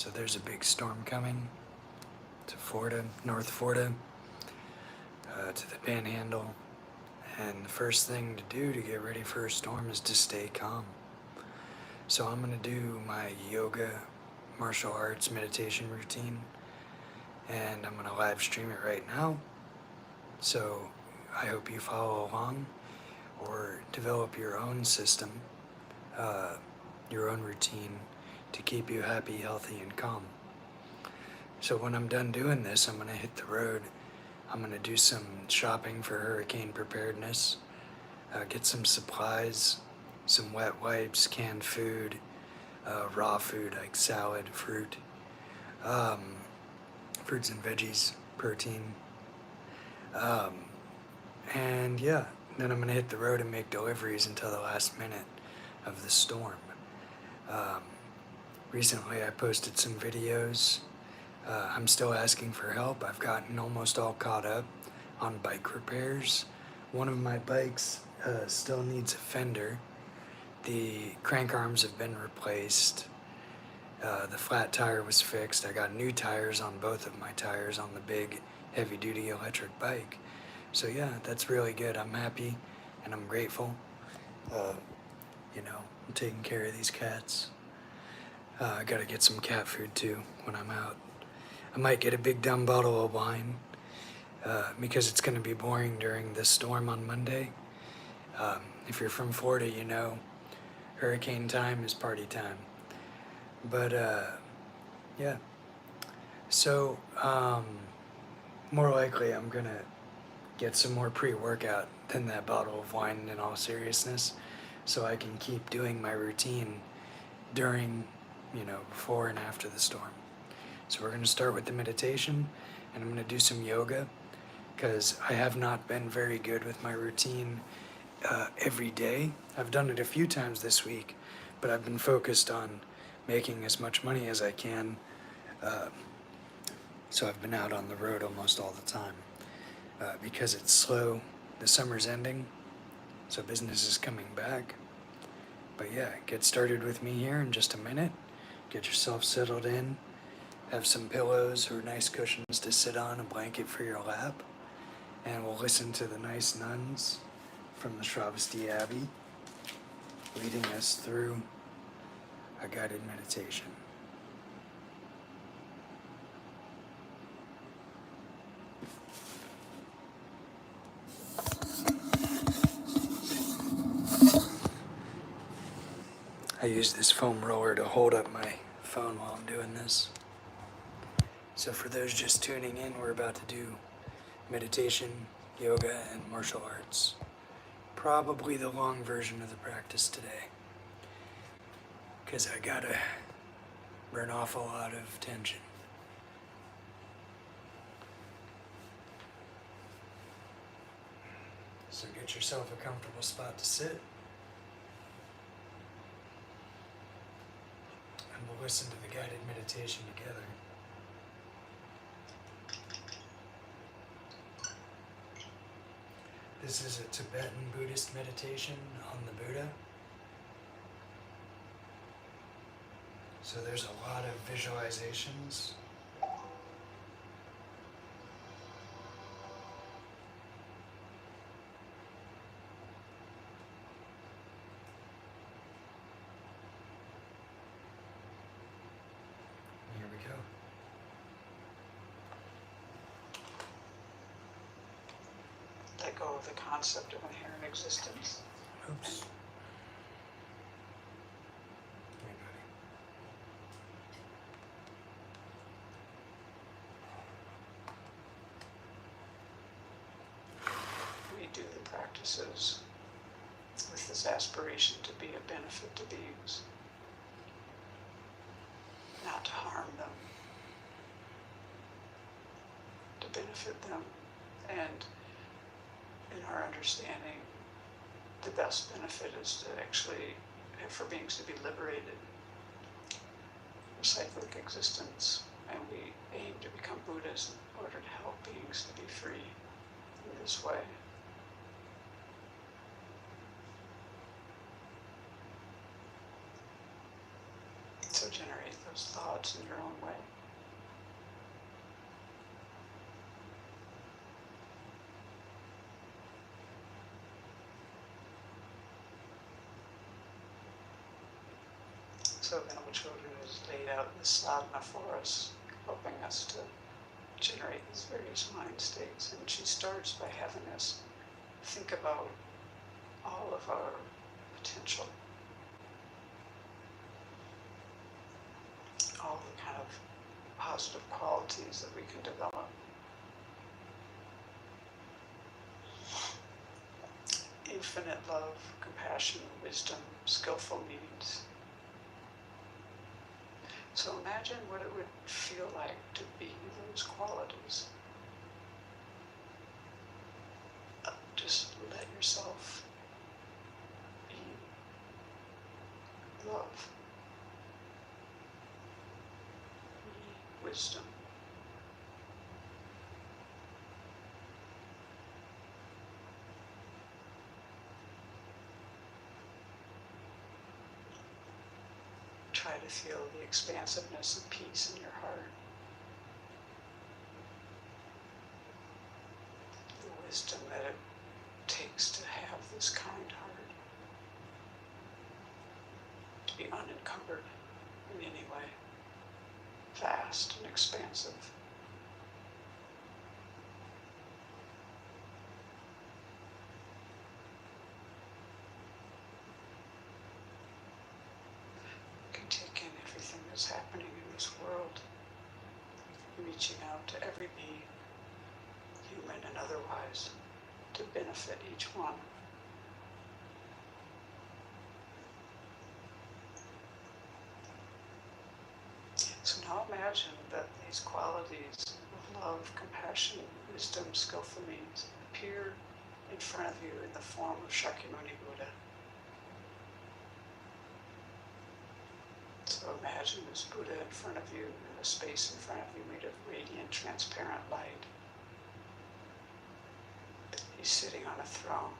So there's a big storm coming to Florida, North Florida, to the Panhandle. And the first thing to do to get ready for a storm is to stay calm. So I'm going to do my yoga, martial arts, meditation routine. And I'm going to live stream it right now. So I hope you follow along or develop your own system, your own routine to keep you happy, healthy, and calm. So when I'm done doing this, I'm going to hit the road. I'm going to do some shopping for hurricane preparedness, get some supplies, some wet wipes, canned food, raw food like salad, fruits and veggies, protein. And yeah, then I'm going to hit the road and make deliveries until the last minute of the storm. Recently I posted some videos. I'm still asking for help. I've gotten almost all caught up on bike repairs. One of my bikes still needs a fender. The crank arms have been replaced. The flat tire was fixed. I got new tires on both of my tires on the big heavy-duty electric bike. So yeah, that's really good. I'm happy and I'm grateful. I'm taking care of these cats. I gotta get some cat food too when I'm out. I might get a big dumb bottle of wine because it's gonna be boring during this storm on Monday. If you're from Florida, you know hurricane time is party time. But yeah, so more likely I'm gonna get some more pre-workout than that bottle of wine in all seriousness, so I can keep doing my routine during, before and after the storm. So we're gonna start with the meditation, and I'm gonna do some yoga because I have not been very good with my routine every day. I've done it a few times this week, but I've been focused on making as much money as I can. So I've been out on the road almost all the time because it's slow. The summer's ending, so business is coming back. But yeah, get started with me here in just a minute. Get yourself settled in. Have some pillows or nice cushions to sit on, a blanket for your lap. And we'll listen to the nice nuns from the Shravasti Abbey leading us through a guided meditation. I use this foam roller to hold up my phone while I'm doing this. So for those just tuning in, we're about to do meditation, yoga, and martial arts. Probably the long version of the practice today, because I gotta burn off a lot of tension. So get yourself a comfortable spot to sit. And we'll listen to the guided meditation together. This is a Tibetan Buddhist meditation on the Buddha. So there's a lot of visualizations. Here we go. Let go of the concept of inherent existence. Oops. Hey, We do the practices with this aspiration to be a benefit to beings, not to harm them, to benefit them, and in our understanding, the best benefit is to actually, for beings to be liberated from cyclic existence, and we aim to become Buddhas in order to help beings to be free in this way. So generate those thoughts in your own way. So Venerable Children has laid out the sadhana for us, helping us to generate these various mind states. And she starts by having us think about all of our potential, all the kind of positive qualities that we can develop. Infinite love, compassion, wisdom, skillful means. So imagine what it would feel like to be those qualities. Just let yourself be love, be wisdom. Try to feel the expansiveness and peace in your heart. The wisdom that it takes to have this kind heart. To be unencumbered in any way. Vast and expansive. Take in everything that's happening in this world, reaching out to every being, human and otherwise, to benefit each one. So now imagine that these qualities of love, compassion, wisdom, skillful means appear in front of you in the form of Shakyamuni Buddha. So imagine this Buddha in front of you, in a space in front of you made of radiant, transparent light. He's sitting on a throne,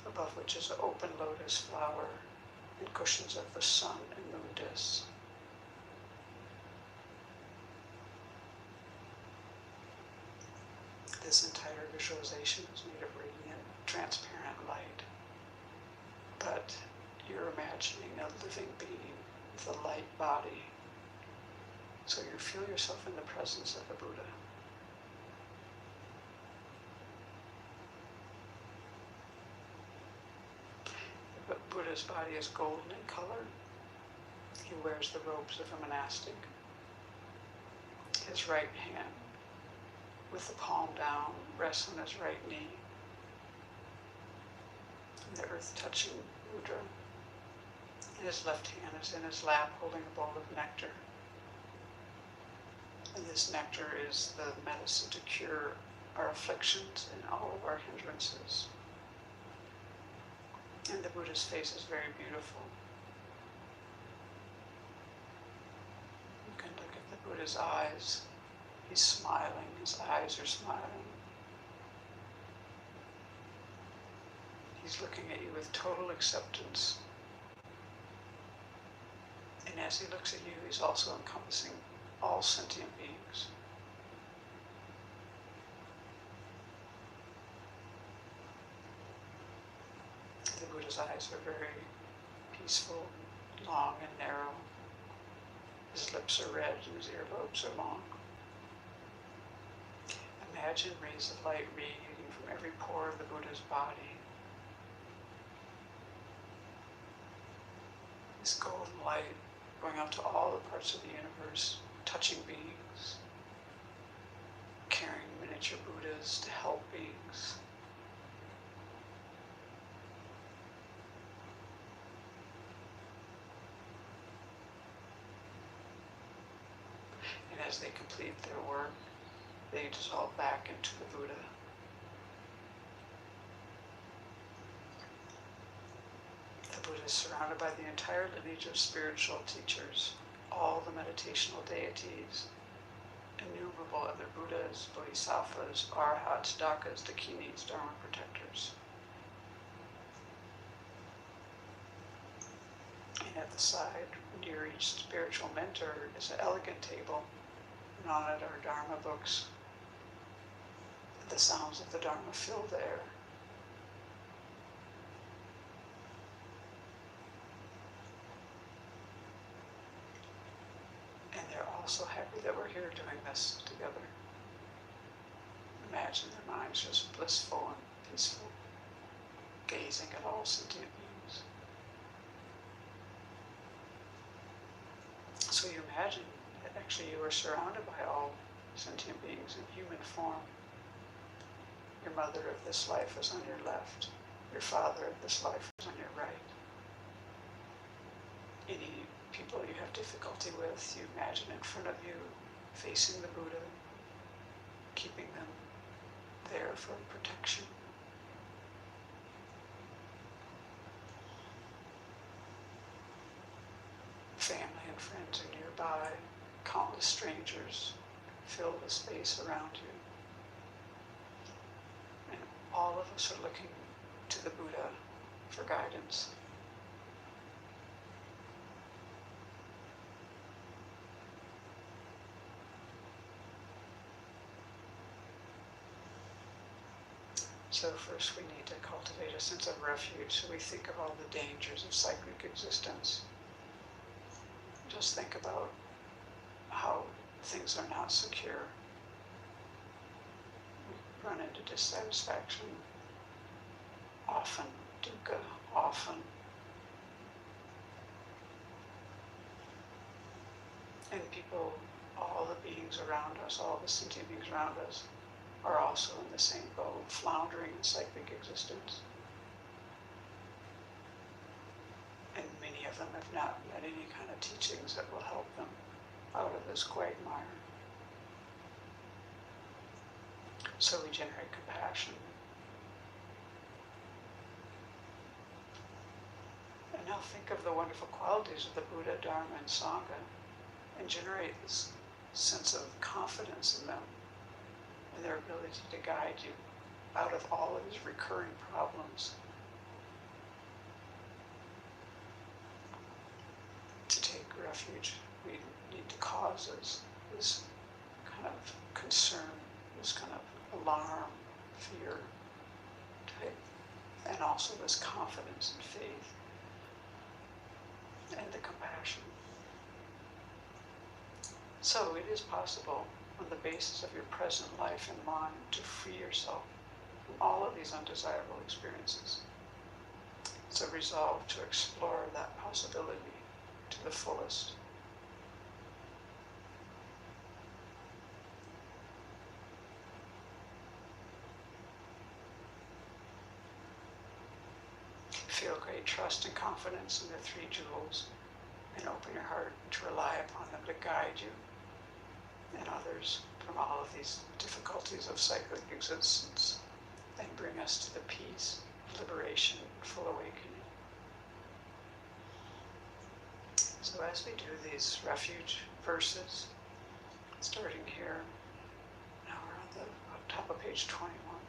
above which is an open lotus flower and cushions of the sun and moon discs. This entire visualization is made of radiant, transparent light. But you're imagining a living being with a light body. So you feel yourself in the presence of the Buddha. The Buddha's body is golden in color. He wears the robes of a monastic. His right hand, with the palm down, rests on his right knee. And the earth touching mudra. His left hand is in his lap holding a bowl of nectar. And this nectar is the medicine to cure our afflictions and all of our hindrances. And the Buddha's face is very beautiful. You can look at the Buddha's eyes. He's smiling, his eyes are smiling. He's looking at you with total acceptance. And as he looks at you, he's also encompassing all sentient beings. The Buddha's eyes are very peaceful, long and narrow. His lips are red and his earlobes are long. Imagine rays of light radiating from every pore of the Buddha's body. This golden light going out to all the parts of the universe, touching beings, carrying miniature Buddhas to help beings. And as they complete their work, they dissolve back into the Buddha. The Buddha is surrounded by the entire lineage of spiritual teachers, all the meditational deities, innumerable other Buddhas, Bodhisattvas, Arhats, Dakas, Dakinis, Dharma protectors. And at the side your each spiritual mentor is an elegant table, and on it are Dharma books. The sounds of the Dharma fill the air. And they're all so happy that we're here doing this together. Imagine their minds just blissful and peaceful, gazing at all sentient beings. So you imagine that actually you are surrounded by all sentient beings in human form. Your mother of this life is on your left. Your father of this life is on your right. Any people you have difficulty with, you imagine in front of you, facing the Buddha, keeping them there for protection. Family and friends are nearby. Countless strangers fill the space around you. And all of us are looking to the Buddha for guidance. So first we need to cultivate a sense of refuge. So we think of all the dangers of cyclic existence. Just think about how things are not secure. We run into dissatisfaction, often dukkha, often. And people, all the beings around us, all the sentient beings around us, are also in the same boat, floundering in cyclic existence. And many of them have not met any kind of teachings that will help them out of this quagmire. So we generate compassion. And now think of the wonderful qualities of the Buddha, Dharma, and Sangha, and generate this sense of confidence in them and their ability to guide you out of all of these recurring problems. To take refuge, we need to cause this kind of concern, this kind of alarm, fear type, and also this confidence and faith and the compassion. So it is possible, on the basis of your present life and mind, to free yourself from all of these undesirable experiences. So resolve to explore that possibility to the fullest. Feel great trust and confidence in the three jewels, and open your heart to rely upon them to guide you and others from all of these difficulties of cyclic existence and bring us to the peace, liberation, full awakening. So as we do these refuge verses, starting here, now we're on the top of page 21,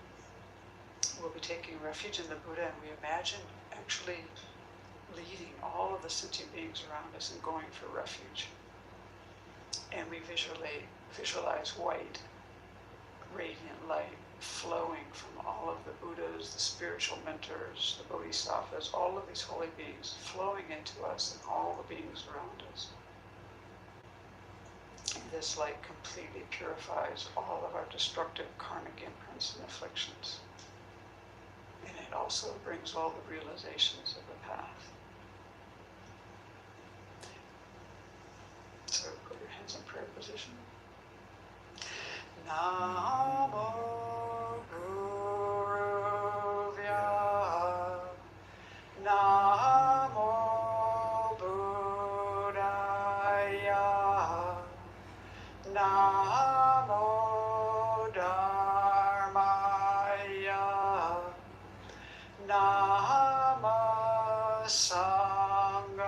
we'll be taking refuge in the Buddha, and we imagine actually leading all of the sentient beings around us and going for refuge. And we visualize white, radiant light flowing from all of the Buddhas, the spiritual mentors, the Bodhisattvas, all of these holy beings flowing into us and all the beings around us. And this light completely purifies all of our destructive karmic imprints and afflictions. And it also brings all the realizations of the path. So put your hands in prayer position. Namo Guruvya. Namo Buddhaya. Namo Dharmaya. Namo Sanghaya.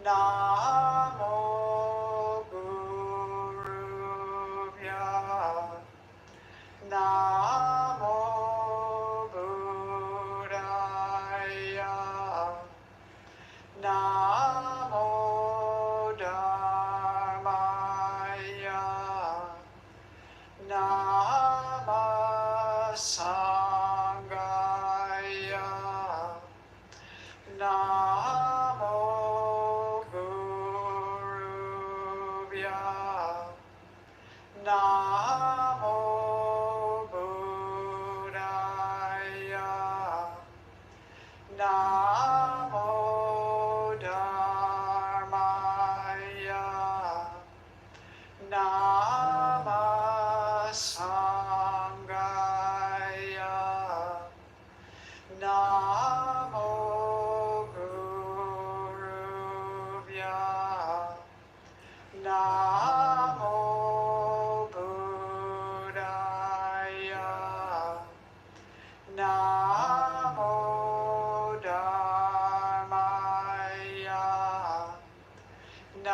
Namo Guruvya. Namo Buddhaya.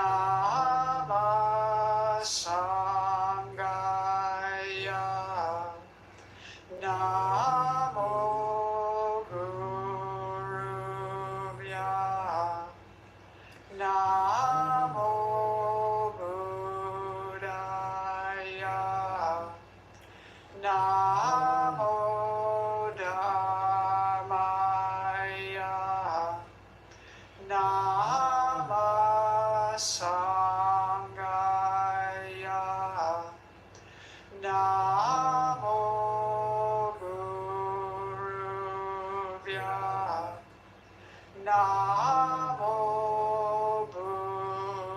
Nama Sangaya. Namo Guruvya. Namo Buddhaya. Namo Dhammaya. Nama Sangaya. Namo Guruvya. Namo Buddhaya.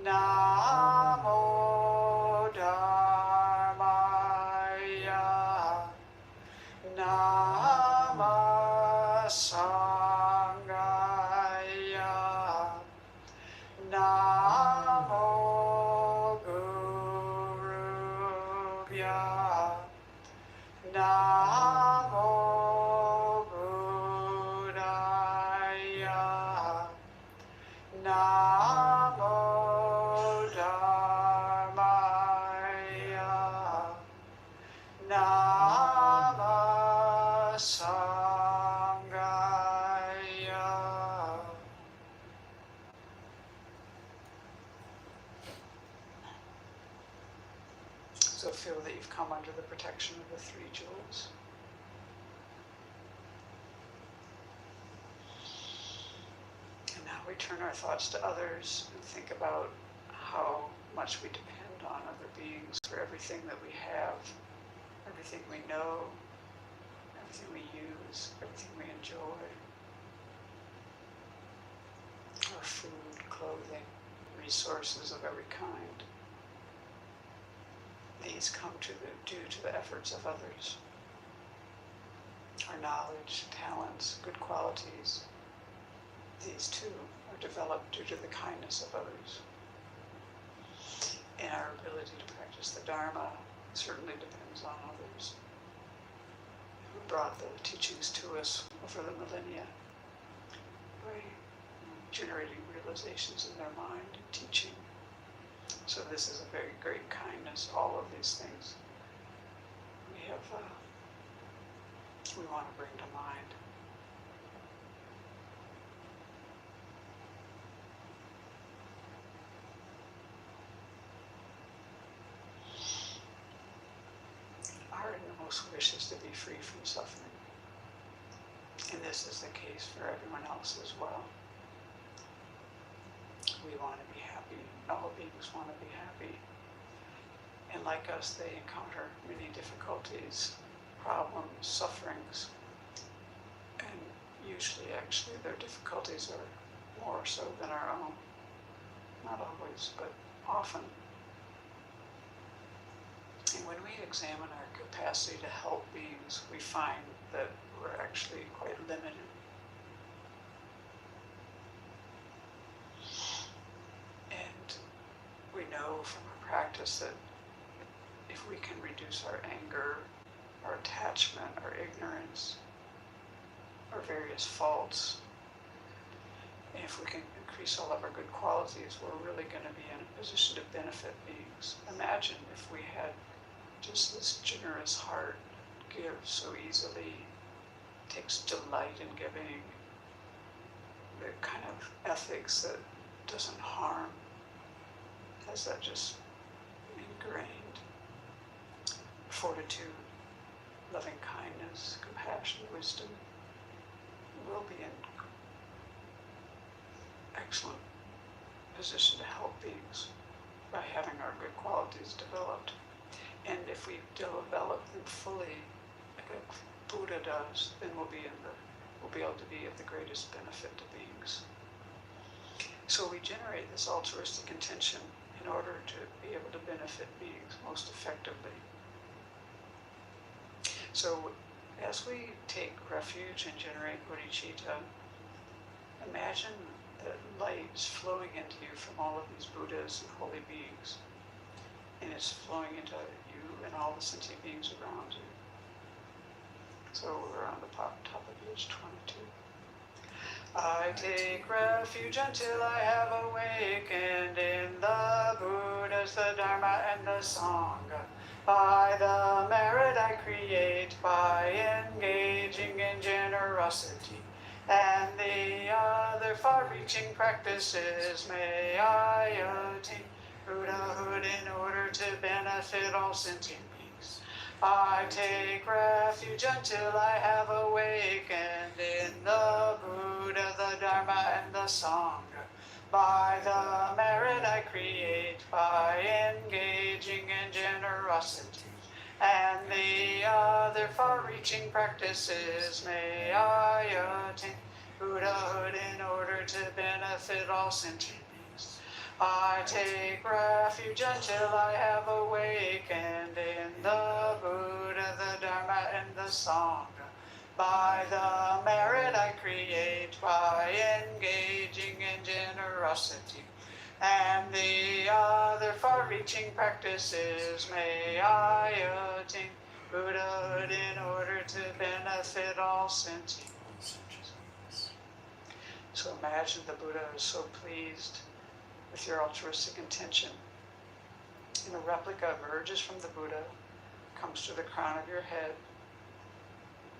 Namo Dhammaya. Nama Sangaya. Namo Guruvya. Namo Buddhaya. Namo Dhammaya. Nama Sangaya. So feel that you've come under the protection of the three jewels. And now we turn our thoughts to others and think about how much we depend on other beings for everything that we have, everything we know, everything we use, everything we enjoy. Our food, clothing, resources of every kind. These come due to the efforts of others. Our knowledge, talents, good qualities, these too are developed due to the kindness of others. And our ability to practice the Dharma certainly depends on others who brought the teachings to us over the millennia by generating realizations in their mind and teaching. So this is a very great kindness, all of these things we want to bring to mind. Our innermost wish is to be free from suffering. And this is the case for everyone else as well. We want to be happy. All beings want to be happy. And like us, they encounter many difficulties, problems, sufferings. And usually, actually, their difficulties are more so than our own. Not always, but often. And when we examine our capacity to help beings, we find that we're actually quite limited. And we know from our practice that if we can reduce our anger, our attachment, our ignorance, our various faults, and if we can increase all of our good qualities, we're really going to be in a position to benefit beings. Imagine if we had just this generous heart, gives so easily, takes delight in giving, the kind of ethics that doesn't harm, has that just ingrained fortitude, loving kindness, compassion, wisdom, we'll be in excellent position to help beings by having our good qualities developed. And if we develop them fully, like a Buddha does, then we'll be able to be of the greatest benefit to beings. So we generate this altruistic intention in order to be able to benefit beings most effectively. So as we take refuge and generate bodhicitta, imagine the light is flowing into you from all of these Buddhas and holy beings. And it's flowing into you and all the sentient beings around you. So we're on the top of page 22. I take refuge until I have awakened in the Buddhas, the Dharma, and the Sangha. By the merit I create by engaging in generosity and the other far-reaching practices, may I attain Buddhahood in order to benefit all sentient beings. I take refuge until I have awakened in the Buddha, the Dharma, and the Sangha. By the merit I create by engaging in generosity and the other far-reaching practices, may I attain Buddhahood in order to benefit all sentient beings. I take refuge until I have awakened in the Buddha, the Dharma, and the Sangha. By the merit I create by engaging in generosity and the other far-reaching practices, may I attain Buddhahood in order to benefit all sentient beings. So imagine the Buddha is so pleased with your altruistic intention. And a replica emerges from the Buddha, comes to the crown of your head,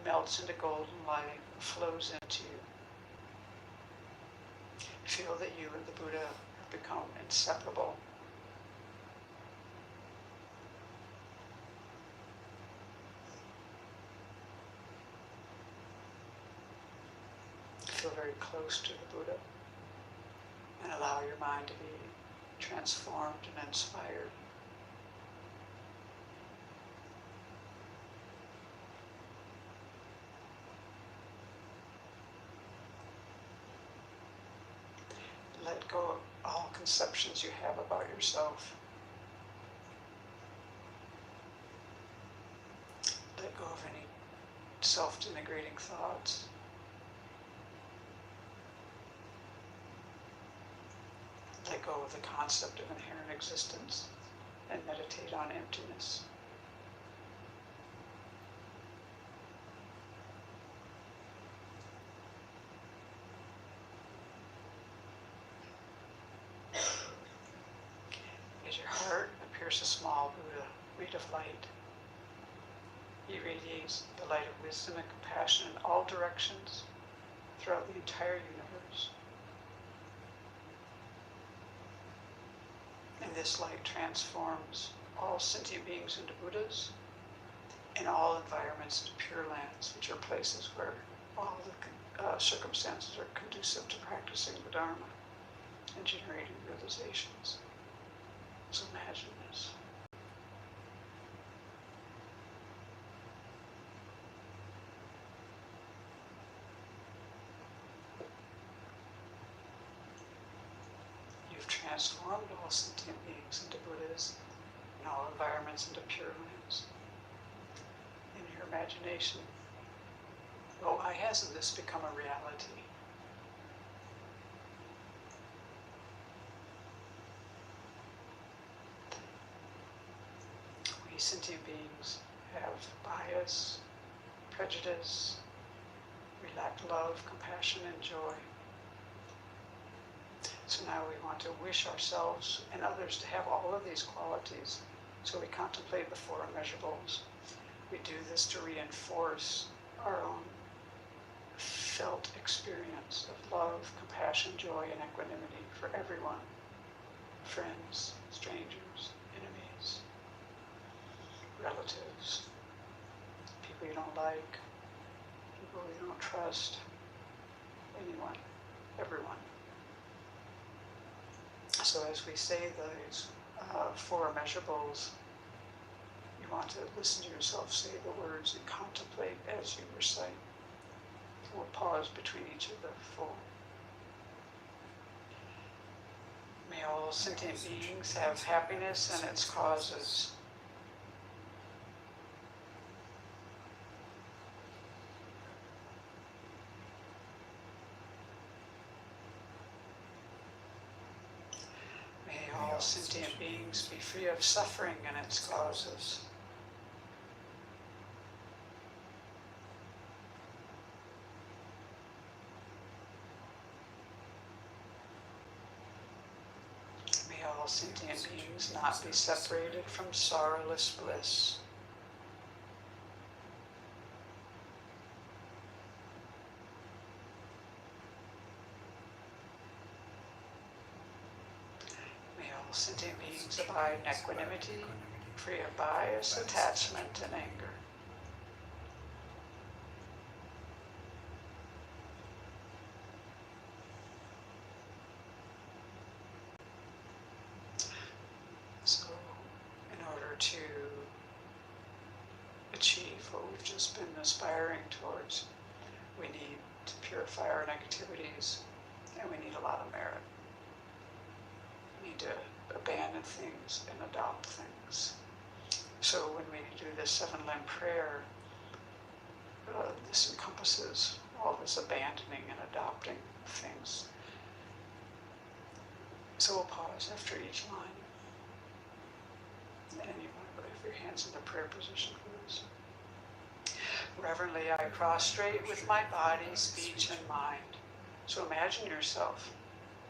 melts into golden light, flows into you. Feel that you and the Buddha have become inseparable. Feel very close to the Buddha and allow your mind to be transformed and inspired. Let go of all conceptions you have about yourself. Let go of any self-denigrating thoughts. Let go of the concept of inherent existence and meditate on emptiness. As your heart appears a small Buddha made of light, he radiates the light of wisdom and compassion in all directions throughout the entire universe. And this light transforms all sentient beings into Buddhas and all environments into pure lands, which are places where all the circumstances are conducive to practicing the Dharma and generating realizations. So imagine this. You've transformed all sentient beings into Buddhas and all environments into pure lands. In your imagination, well, why hasn't this become a reality? We sentient beings have bias, prejudice, we lack love, compassion, and joy. So now we want to wish ourselves and others to have all of these qualities. So we contemplate the four immeasurables. We do this to reinforce our own felt experience of love, compassion, joy, and equanimity for everyone. Friends, strangers, enemies, relatives, people you don't like, people you don't trust, anyone, everyone. So as we say these four immeasurables, you want to listen to yourself say the words and contemplate as you recite. We'll pause between each of the four. May all sentient beings have happiness and its causes. May all sentient beings be free of suffering and its causes. sentient beings not be separated from sorrowless bliss. May all sentient beings abide in equanimity, free of bias, attachment, and anger. So, in order to achieve what we've just been aspiring towards, we need to purify our negativities, and we need a lot of merit. We need to abandon things and adopt things. So when we do this 7-limb prayer, this encompasses all this abandoning and adopting things. So we'll pause after each line. And you want to put your hands in the prayer position for this. Reverently I prostrate with my body, speech, and mind. So imagine yourself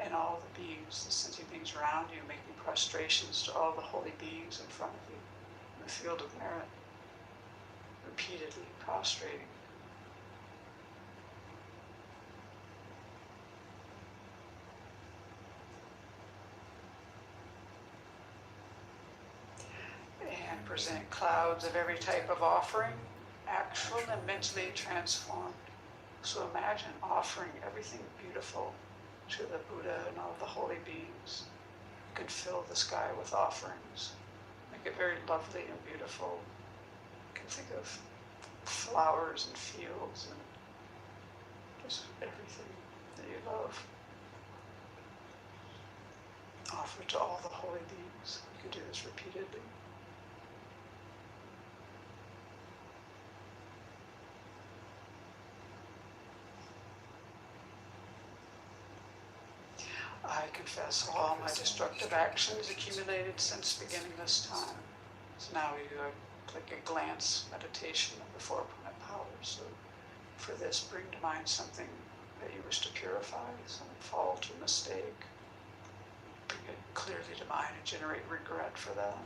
and all the beings, the sentient beings around you, making prostrations to all the holy beings in front of you in the field of merit, repeatedly prostrating. And present clouds of every type of offering, actual and mentally transformed. So imagine offering everything beautiful to the Buddha and all the holy beings. You can fill the sky with offerings. Make it very lovely and beautiful. You can think of flowers and fields and just everything that you love. Offer to all the holy beings. You can do this repeatedly. I confess all my destructive actions accumulated since beginning this time. So now we do like a glance meditation of the 4 opponent powers. So for this, bring to mind something that you wish to purify, some fault or mistake. Bring it clearly to mind and generate regret for that.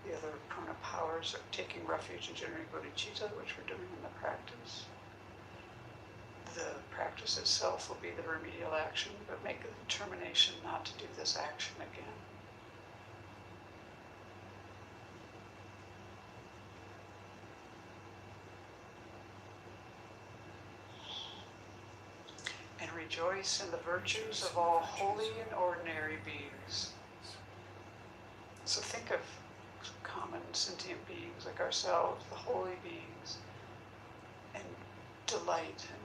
The other prana powers are taking refuge in generating bodhicitta, which we're doing in the practice. The practice itself will be the remedial action, but make a determination not to do this action again. And rejoice in the virtues of all holy and ordinary beings. So think of common sentient beings like ourselves, the holy beings, and delight and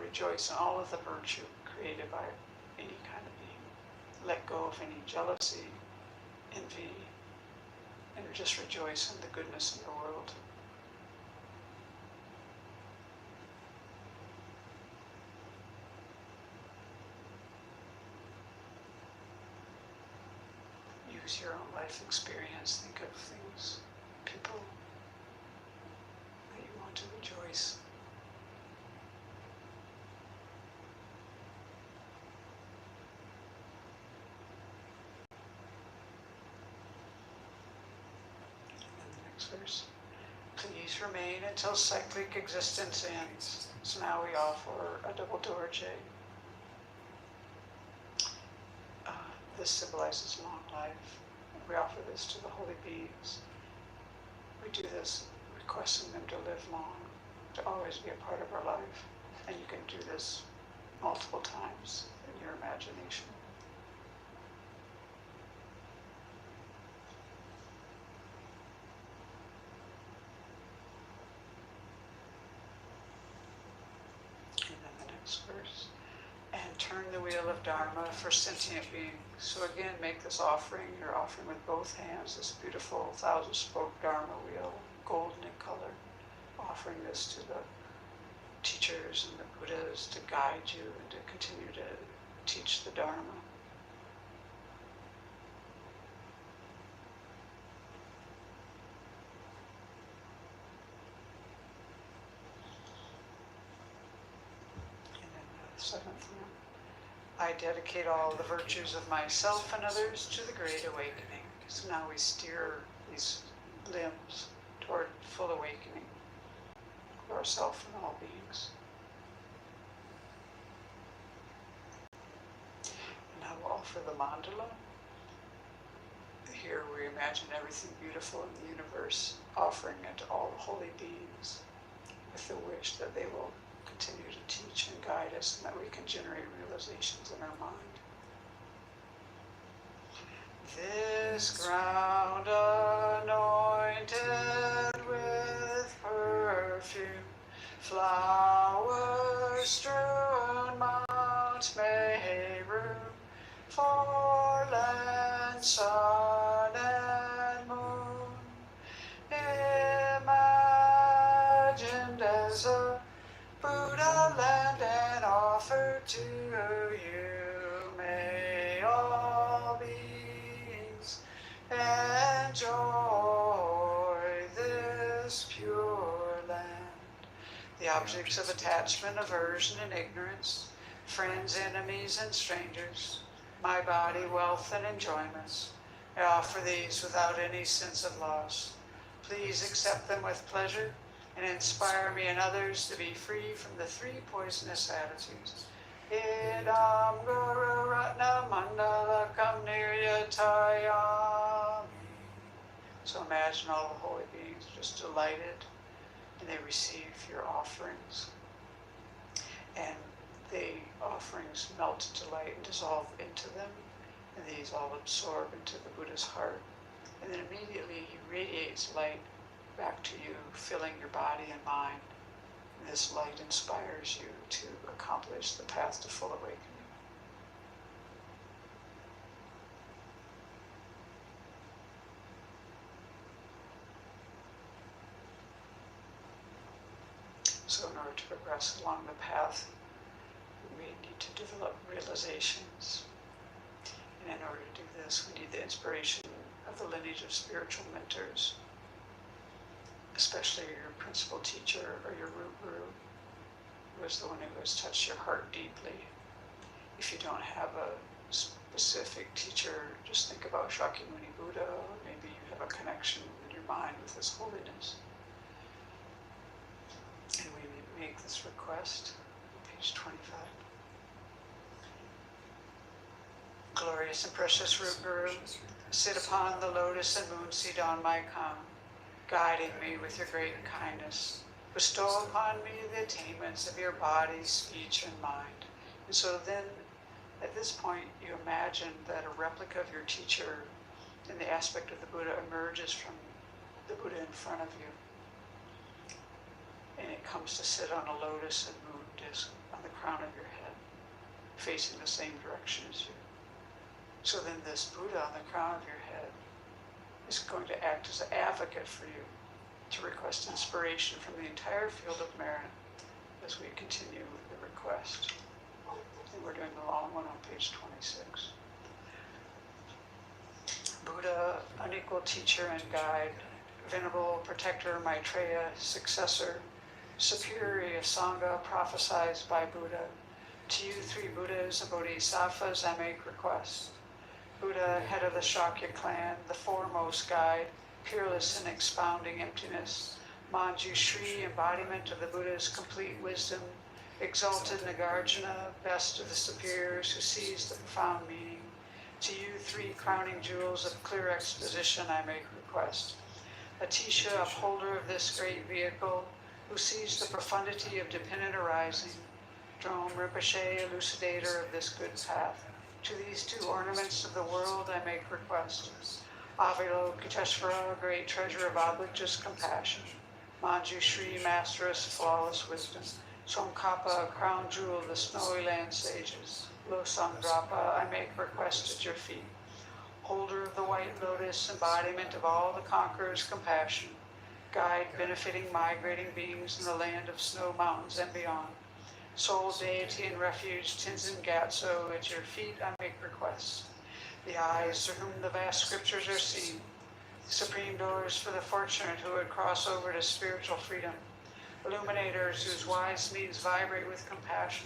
rejoice in all of the virtue created by any kind of being. Let go of any jealousy, envy, and just rejoice in the goodness in the world. Use your own life experience. Think of things, people that you want to rejoice. And then the next verse. Please remain until cyclic existence ends. So now we offer a double dorje. This symbolizes long life. We offer this to the holy beings. We do this requesting them to live long, to always be a part of our life. And you can do this multiple times in your imagination. And then the next verse. And turn the wheel of Dharma for sentient beings. So again, make this offering. You're offering with both hands this beautiful 1,000-spoke Dharma wheel, golden in color. Offering this to the teachers and the Buddhas to guide you and to continue to teach the Dharma. seventh hymn. I dedicate all the virtues of myself and others to the Great Awakening. So now we steer these limbs toward full awakening for ourselves and all beings. And now we'll offer the mandala. Here we imagine everything beautiful in the universe, offering it to all the holy beings with the wish that they will continue to teach and guide us and that we can generate realizations in our mind. This ground anointed with perfume, flowers strewn mounts may room for land, sun, and moon, imagined as a Buddha land and offered to you. May all beings enjoy this pure land. The objects of attachment, aversion, and ignorance, friends, enemies, and strangers, my body, wealth, and enjoyments, I offer these without any sense of loss. Please accept them with pleasure and inspire me and others to be free from the three poisonous attitudes. Idam Guru Ratna Mandalakam Niryatayami. So imagine all the holy beings just delighted, and they receive your offerings. And the offerings melt into light and dissolve into them, and these all absorb into the Buddha's heart. And then immediately he radiates light back to you, filling your body and mind. And this light inspires you to accomplish the path to full awakening. So in order to progress along the path, we need to develop realizations. And in order to do this, we need the inspiration of the lineage of spiritual mentors, especially your principal teacher or your root guru, who is the one who has touched your heart deeply. If you don't have a specific teacher, just think about Shakyamuni Buddha, or maybe you have a connection in your mind with his holiness. And we make this request, page 25. Glorious and precious root guru, sit upon the lotus and moon seat on my come, guiding me with your great kindness. Bestow upon me the attainments of your body, speech, and mind. And so then, at this point, you imagine that a replica of your teacher in the aspect of the Buddha emerges from the Buddha in front of you. And it comes to sit on a lotus and moon disc on the crown of your head, facing the same direction as you. So then this Buddha on the crown of your head is going to act as an advocate for you to request inspiration from the entire field of merit as we continue with the request. And we're doing the long one on page 26. Buddha, unequal teacher and guide, venerable protector Maitreya, successor, superior Sangha prophesied by Buddha, to you three Buddhas and Bodhisattvas I make request. Buddha, head of the Shakya clan, the foremost guide, peerless in expounding emptiness, Manjushri, embodiment of the Buddha's complete wisdom, exalted Nagarjuna, best of the superiors who sees the profound meaning. To you three crowning jewels of clear exposition I make request. Atisha, upholder of this great vehicle, who sees the profundity of dependent arising. Drome Rinpoche, elucidator of this good path. To these two ornaments of the world I make request. Avalokiteshvara, great treasure of oblivious compassion. Manjushri, masteress, flawless wisdom. Tsongkhapa, crown jewel of the snowy land sages. Losamdrapa, I make request at your feet. Holder of the white lotus, embodiment of all the conqueror's compassion. Guide benefiting migrating beings in the land of snow mountains and beyond. Sole deity and refuge, Tenzin Gyatso, at your feet I make request. The eyes through whom the vast scriptures are seen. Supreme doors for the fortunate who would cross over to spiritual freedom. Illuminators whose wise means vibrate with compassion.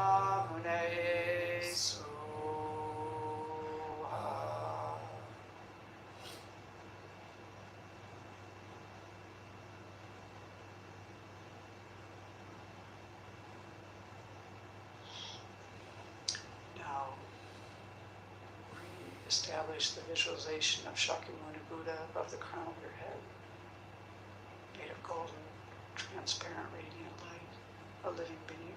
establish the visualization of Shakyamuni Buddha above the crown of your head, made of golden, transparent, radiant light, a living being.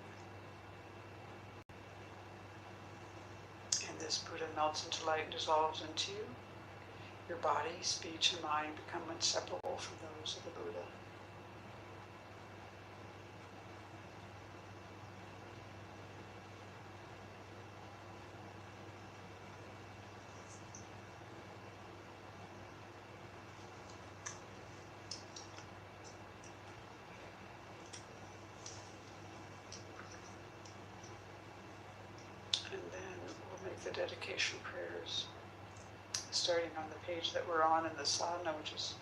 And this Buddha melts into light and dissolves into you. Your body, speech, and mind become inseparable from those of the Buddha. And then we'll make the dedication prayers, starting on the page that we're on in the sadhana, which is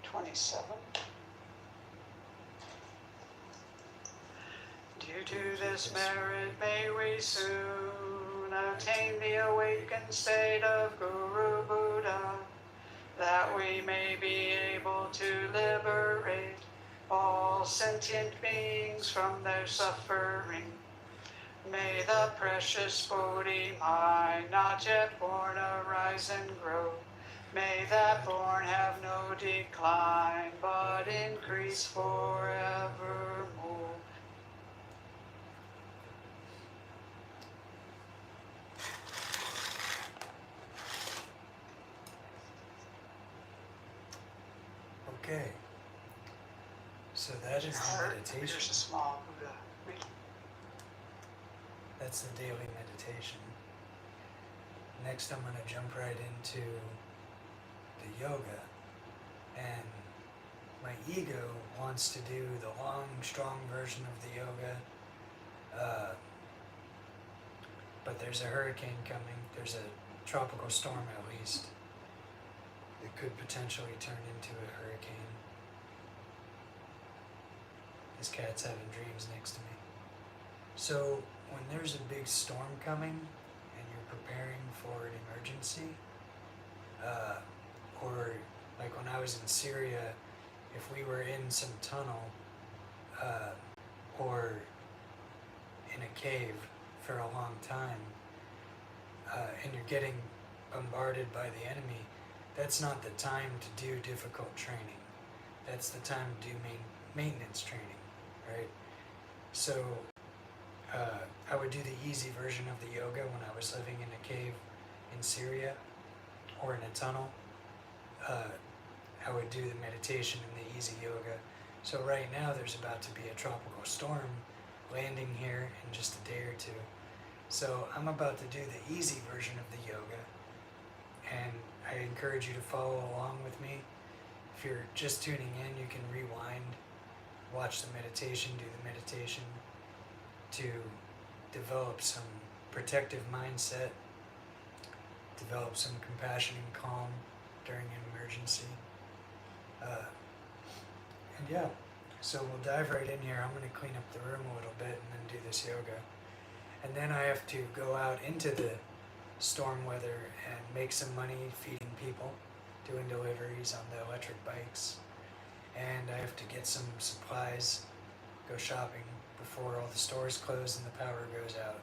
27. Due to this merit, may we soon attain the awakened state of Guru Buddha, that we may be able to liberate all sentient beings from their suffering. May the precious Bodhi mind not yet born arise and grow. May that born have no decline, but increase forevermore. Okay. So that is the meditation. There's a small Buddha. That's the daily meditation. Next, I'm going to jump right into the yoga. And my ego wants to do the long, strong version of the yoga. But there's a hurricane coming. There's a tropical storm, at least. It could potentially turn into a hurricane. This cat's having dreams next to me. So when there's a big storm coming and you're preparing for an emergency, or like when I was in Syria, if we were in some tunnel or in a cave for a long time, and you're getting bombarded by the enemy, that's not the time to do difficult training. That's the time to do maintenance training, right? So I would do the easy version of the yoga when I was living in a cave in Syria or in a tunnel. I would do the meditation and the easy yoga. So right now there's about to be a tropical storm landing here in just a day or two. So I'm about to do the easy version of the yoga, and I encourage you to follow along with me. If you're just tuning in, you can rewind, watch the meditation, do the meditation to develop some protective mindset, develop some compassion and calm during an emergency. And yeah, so we'll dive right in here. I'm going to clean up the room a little bit and then do this yoga. And then I have to go out into the storm weather and make some money feeding people, doing deliveries on the electric bikes. And I have to get some supplies, go shopping before all the stores close and the power goes out.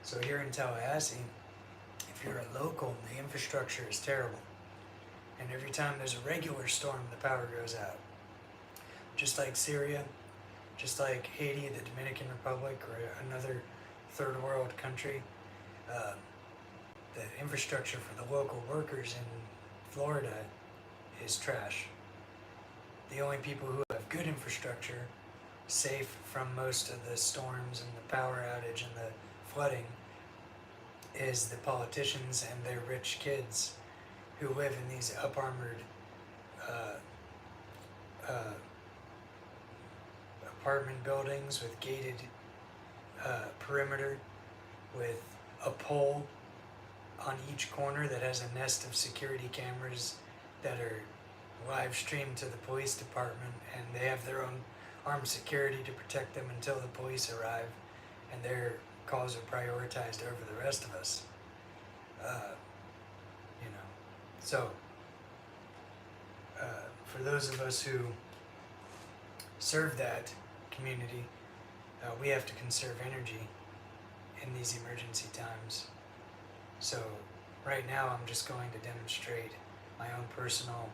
So here in Tallahassee, if you're a local, the infrastructure is terrible. And every time there's a regular storm, the power goes out. Just like Syria, just like Haiti, the Dominican Republic, or another third world country, the infrastructure for the local workers in Florida is trash. The only people who have good infrastructure, safe from most of the storms and the power outage and the flooding, is the politicians and their rich kids who live in these up-armored apartment buildings with gated perimeter, with a pole on each corner that has a nest of security cameras that are live streamed to the police department, and they have their own armed security to protect them until the police arrive, and their calls are prioritized over the rest of us. So for those of us who serve that community, we have to conserve energy in these emergency times. So right now I'm just going to demonstrate my own personal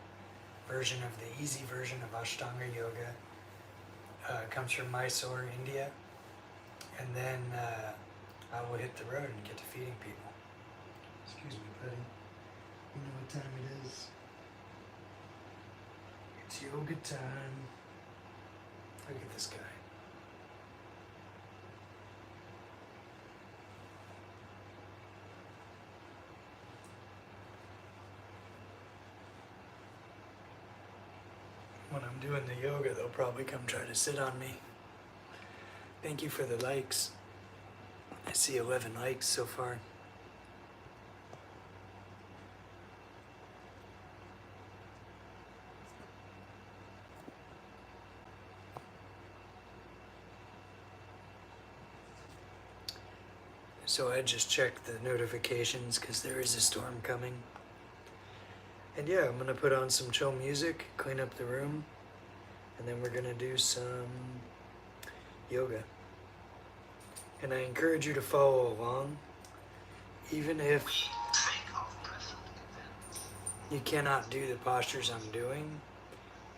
version of the easy version of Ashtanga Yoga. It comes from Mysore, India. And then I will hit the road and get to feeding people. Excuse me, buddy. You know what time it is? It's yoga time. Look at this guy. When I'm doing the yoga, they'll probably come try to sit on me. Thank you for the likes. I see 11 likes so far. So I just checked the notifications because there is a storm coming. And yeah, I'm gonna put on some chill music, clean up the room, and then we're gonna do some yoga. And I encourage you to follow along, even if you cannot do the postures I'm doing.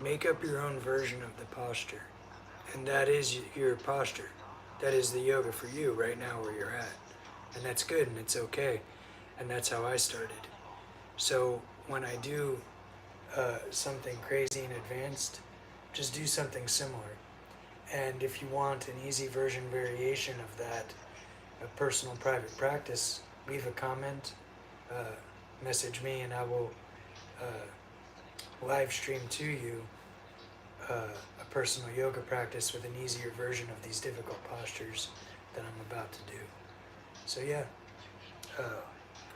Make up your own version of the posture, and that is your posture. That is the yoga for you right now where you're at. And that's good and it's okay. And that's how I started. So when I do something crazy and advanced, just do something similar. And if you want an easy version variation of that, a personal private practice, leave a comment, message me, and I will live stream to you a personal yoga practice with an easier version of these difficult postures that I'm about to do. So yeah,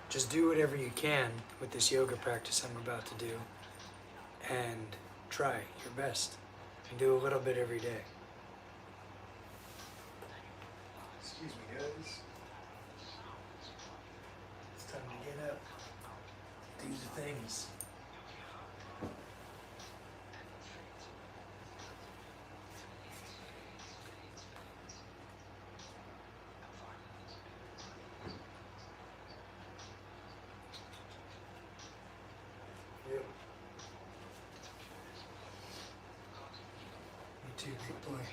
just do whatever you can with this yoga practice I'm about to do, and try your best, and do a little bit every day. Excuse me, guys. It's time to get up, do the things. Yep. Me too, big boy.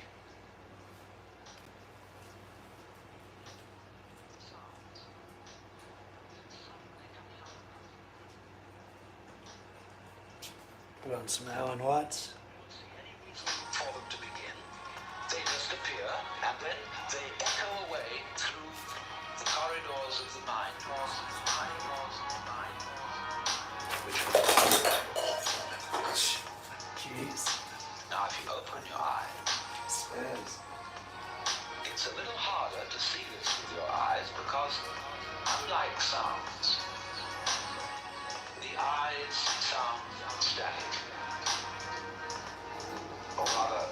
Put on some Alan Watts. For them to begin, they just appear and then they echo away through the corridors of the mind. Jeez. Now, if you open your eyes, it's a little harder to see this with your eyes because, unlike sounds, the eyes sound static. Or rather,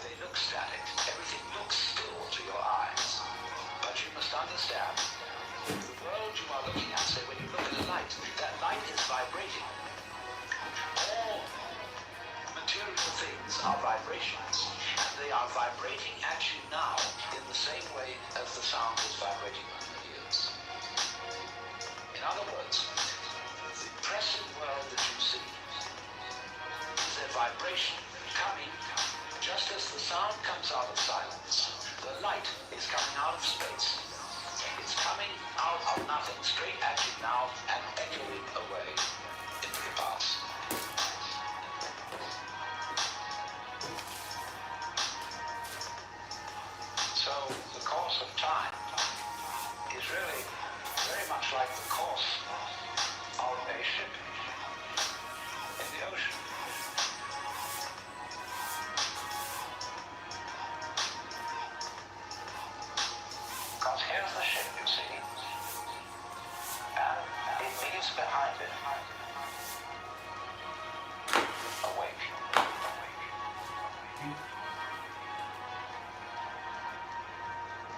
they look static. Everything looks still to your eyes. But you must understand, the world you are looking at, say when you look at a light, that light is vibrating. All material things are vibrations, and they are vibrating at you now in the same way as the sound is vibrating on your ears. In other words, the present world that you see is a vibration coming just as the sound comes out of silence. The light is coming out of space. It's coming out of nothing, straight at you now, and echoing away into the past. So the course of time is really very much like the course of a ship in the ocean. Because here's the ship, you see, and it leaves behind it a wake.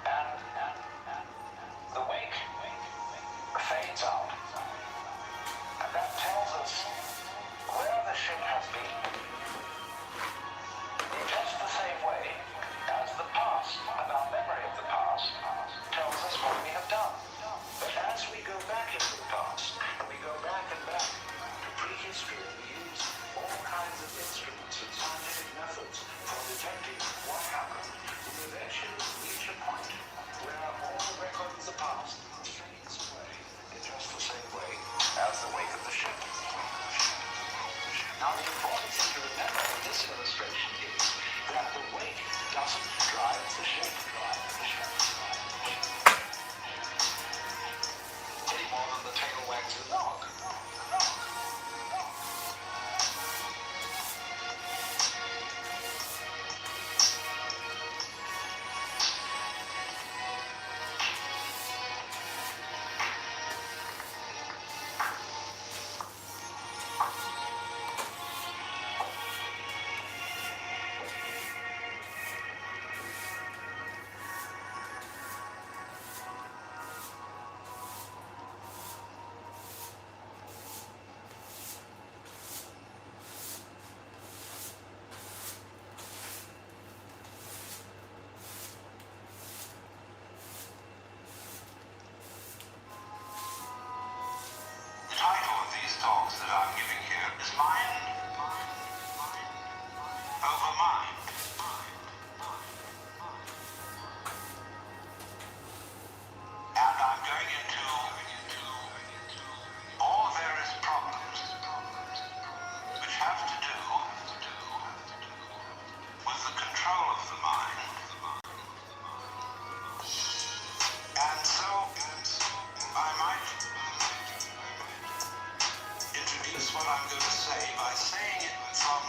And the wake fades out, and that tells us where the ship has been. In just the same way as the past and our memory of the past tells us what we Now, the important thing to remember in this illustration is that the weight doesn't drive the shape. Any more than the tail wags the dog. The title of these talks that I'm giving here is Mind Over Mind. And I'm going into all various problems which have to do with the control of the mind. And so I might introduce what I'm going to say by saying it from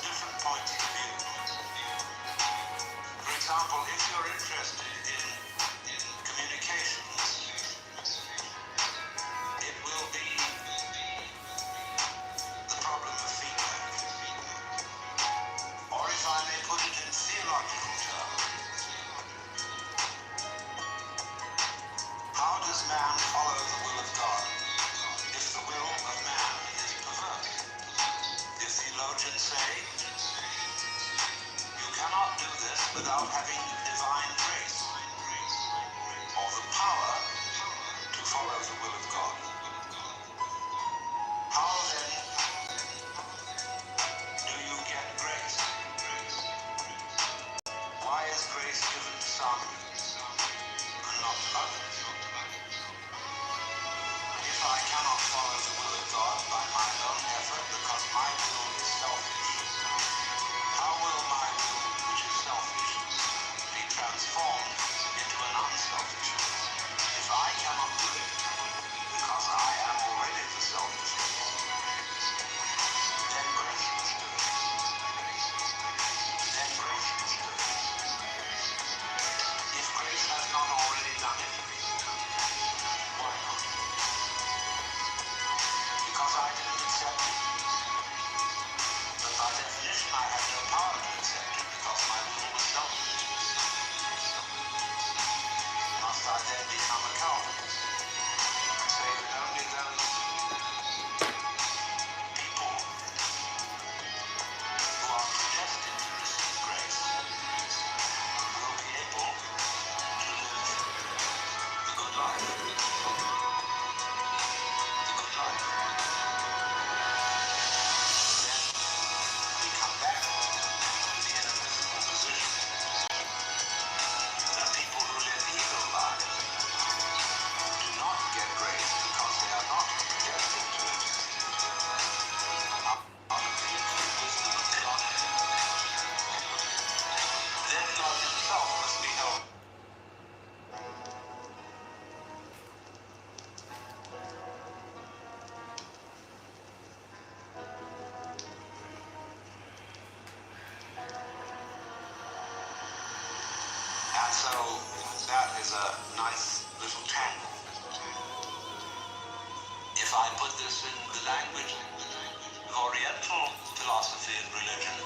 different points of view. For example, if you're interested in communications, it will be the problem of feedback. Or if I may put it in theological terms, how does man follow the will of God if the will of man is perverse? If theologians say, you cannot do this without having divine grace, or the power to follow the will of God, how then do you get grace? Why is grace given to some and not to others? If I cannot follow the will of God by my own effort because my will is selfish, how will my will, which is selfish, be transformed into an unselfish will? If I cannot do it because I am already the selfish will, then grace must do it. Then grace must do it. If grace has not already done it, why not? Because I didn't accept it. But by definition, I had no power to accept it because my will was selfish. Must I then become a Calvinist and say that only those people who are predestined to receive grace will be able to live the good life? The good life. Then we come back to the inevitable position that people who live evil lives do not get grace because they are not predestined to it out of the infinite wisdom of God. Then God himself must be held. And so that is a nice little tangle. If I put this in the language of Oriental philosophy and religion,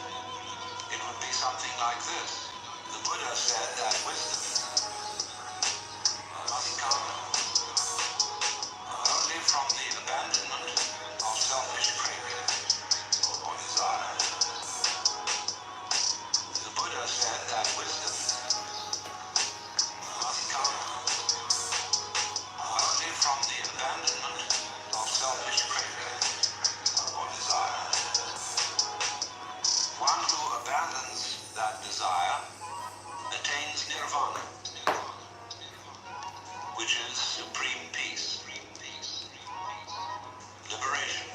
it would be something like this. The Buddha said that wisdom must come only from the abandonment of selfish craving or desire. The Buddha said that wisdom must come only from the abandonment of selfish craving or desire. One who abandons that desire attains nirvana, which is supreme peace, liberation.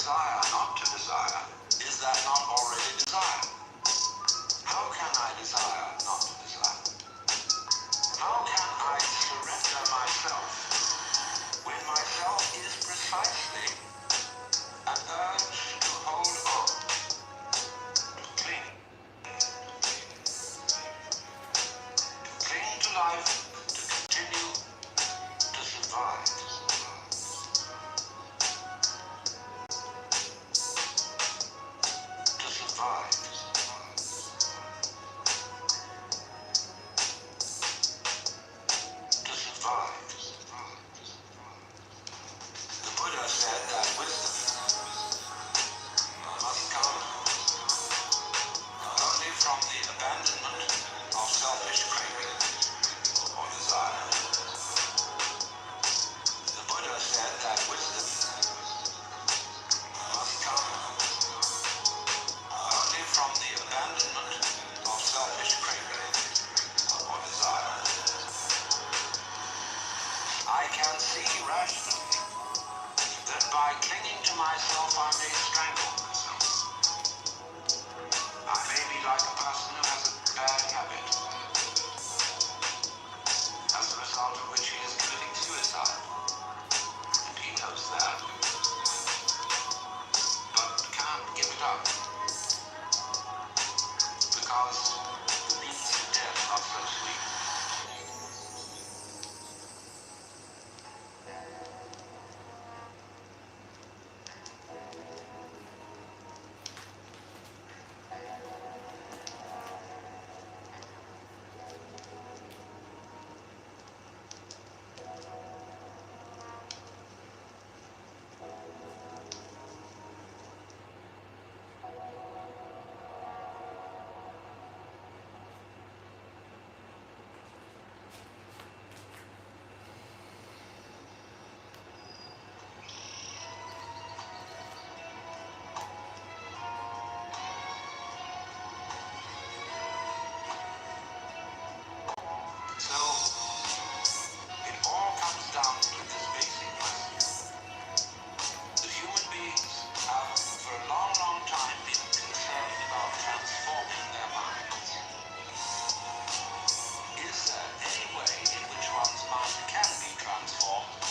desire not to desire? Is that not already desire? How can I desire not to desire? How can I surrender myself when myself is precisely an urge to hold on, to cling to life, to continue to survive, to survive, to survive. The Buddha said that wisdom must come only from the abandonment of selfish craving or desire. The Buddha said that wisdom must come only from the abandonment of selfish craving or desire. I can see rationally that by clinging to myself I may strangle myself. I may be like a person who has a bad habit, as a result of which he is committing suicide. And he knows that, but can't give it up, because the means to death are so sweet. So, it all comes down to this basic question. The human beings have for a long, long time been concerned about transforming their minds. Is there any way in which one's mind can be transformed?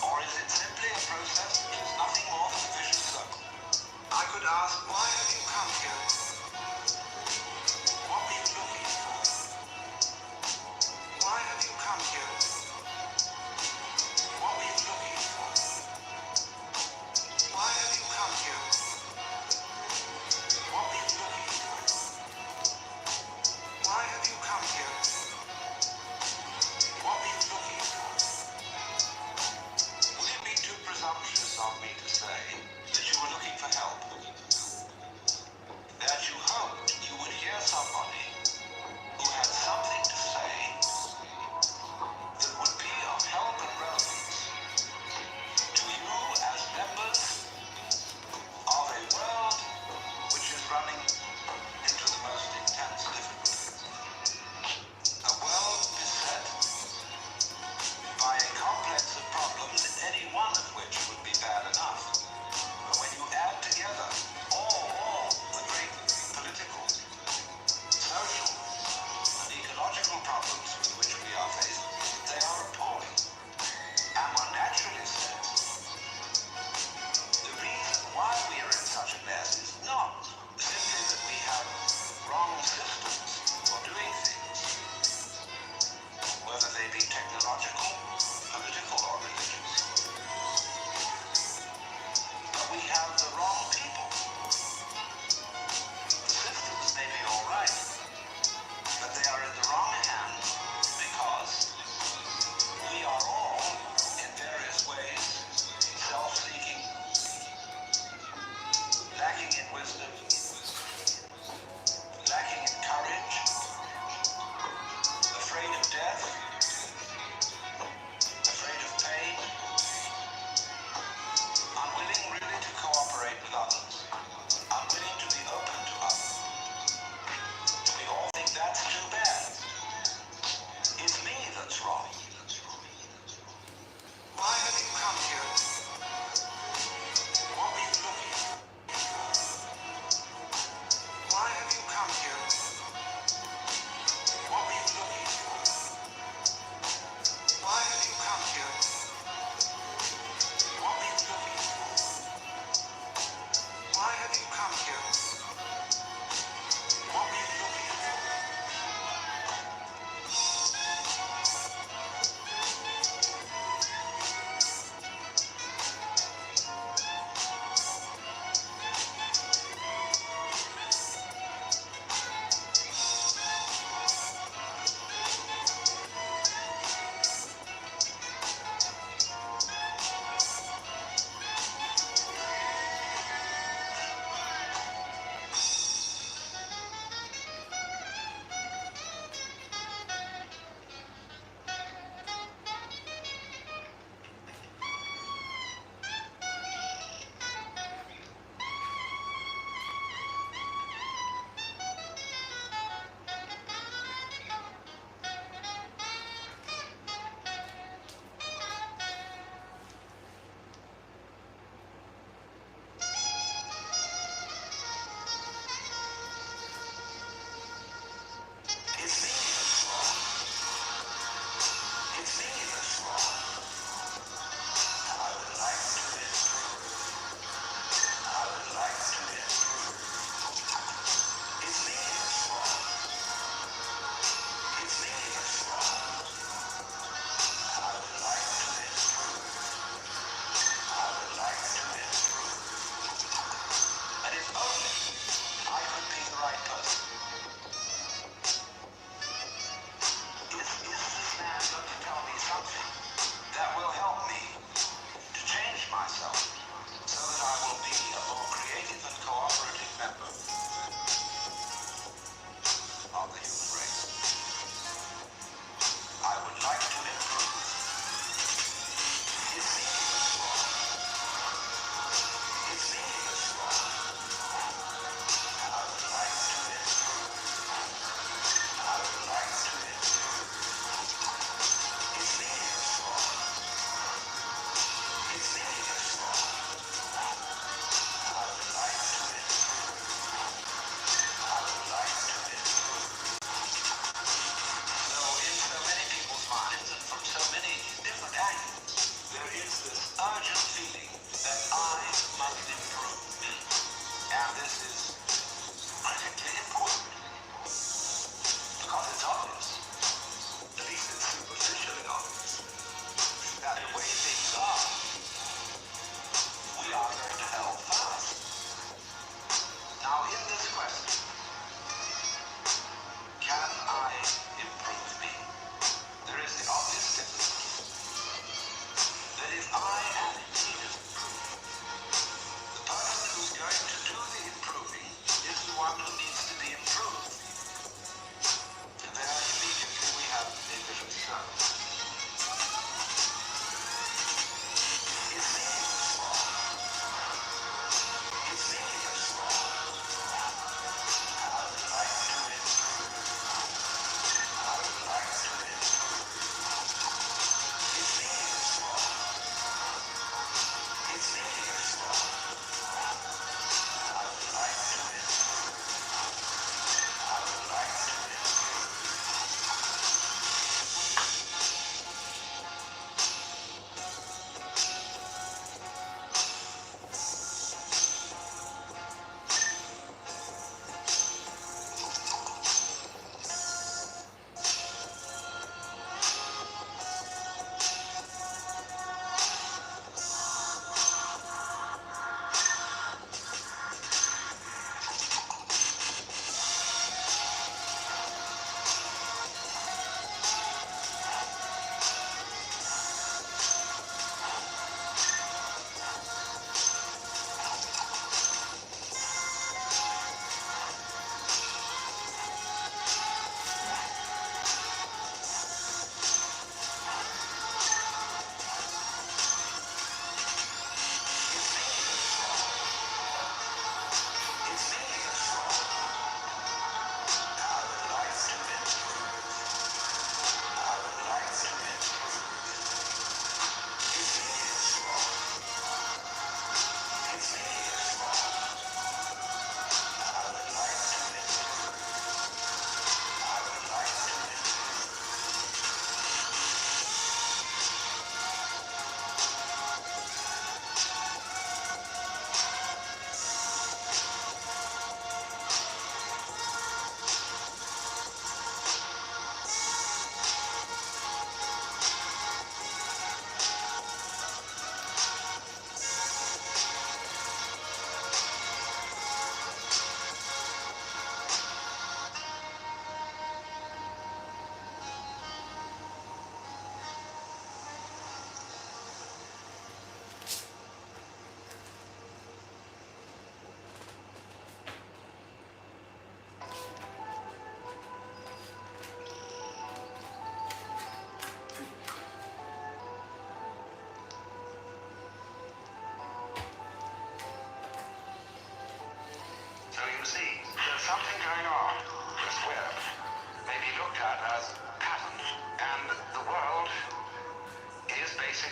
Or is it simply a process which is nothing more than a vicious circle? I could ask, why have you come here? What were you looking for? Why have you come here? What were you looking for? Why have you come here? What were you looking for? Why have you come here? What were you looking for? Would it be too presumptuous of me to say that you were looking for help?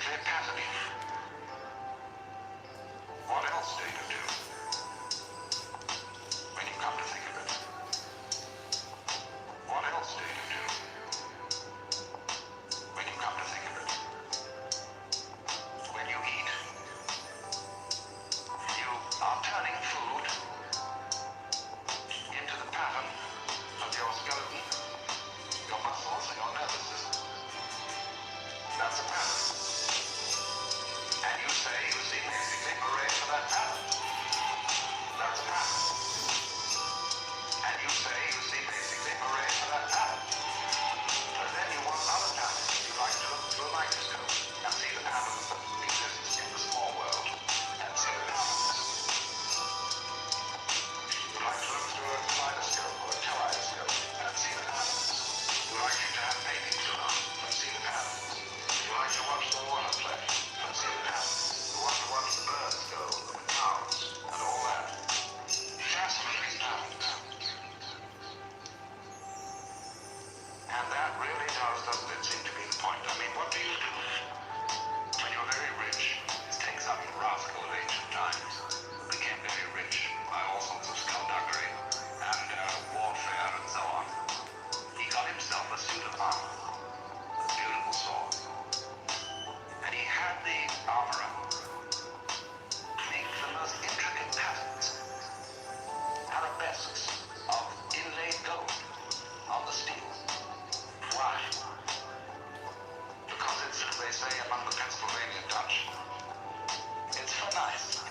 basically patterning. What else do you do? When you come to think of it. What else do you do? When you come to think of it. When you eat. You are turning food into the pattern of your skeleton, your muscles, and your nervous system. That's a pattern. And you say you see basically array for that pattern. That's a pattern. And you say you see basically array for that pattern. But then you want another pattern. You like to look through a microscope and see the patterns that exist in the small world and see the patterns. You like to look through a kaleidoscope or a kaleidoscope and see the patterns. You like to have paintings around and see the patterns. You like to watch the water play and see the patterns. You want to watch the birds go and the clouds and all that. Fascinating patterns. And that really doesn't it seem to be the point? I mean, what do you do when you're very rich? This takes up the rascal of ancient times, who became very rich by all sorts of skullduggery and warfare and so on. He got himself a suit of armor, a beautiful sword, and he had the armorer make the most intricate patterns, arabesques of inlaid gold on the steel. Why? Because it's, as they say among the Pennsylvania Dutch, it's for nice.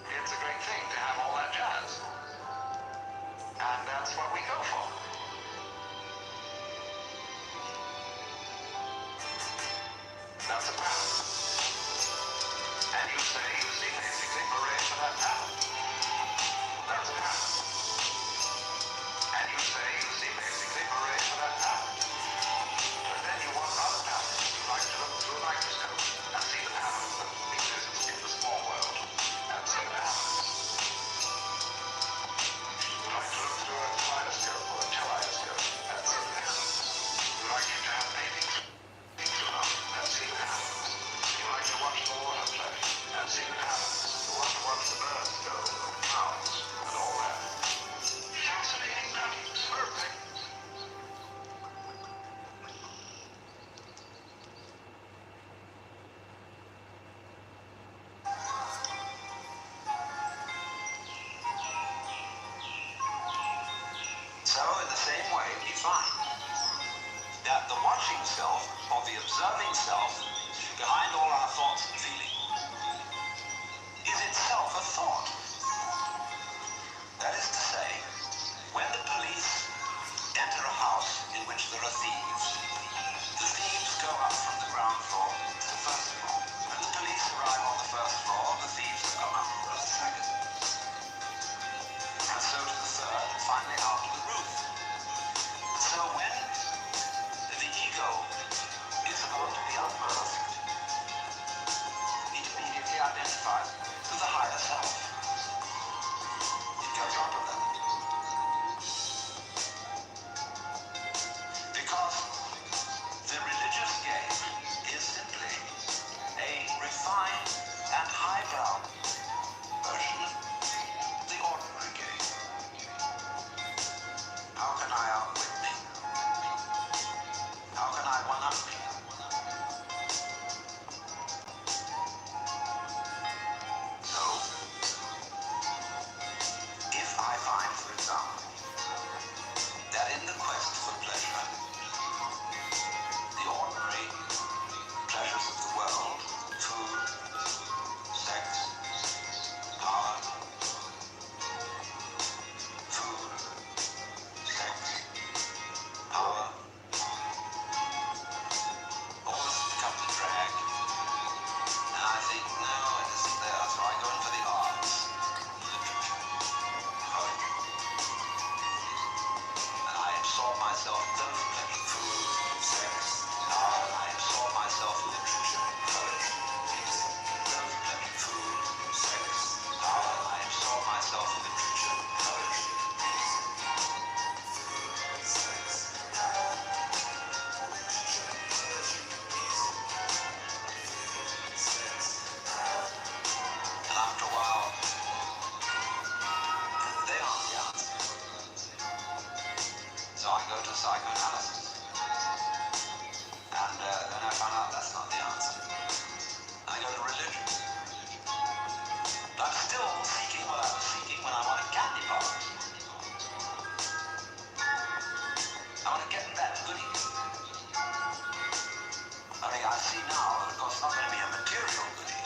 It's a great thing to have all that jazz. And that's what we go for. Anyway, I see now that, of course, it's not going to be a material goodie.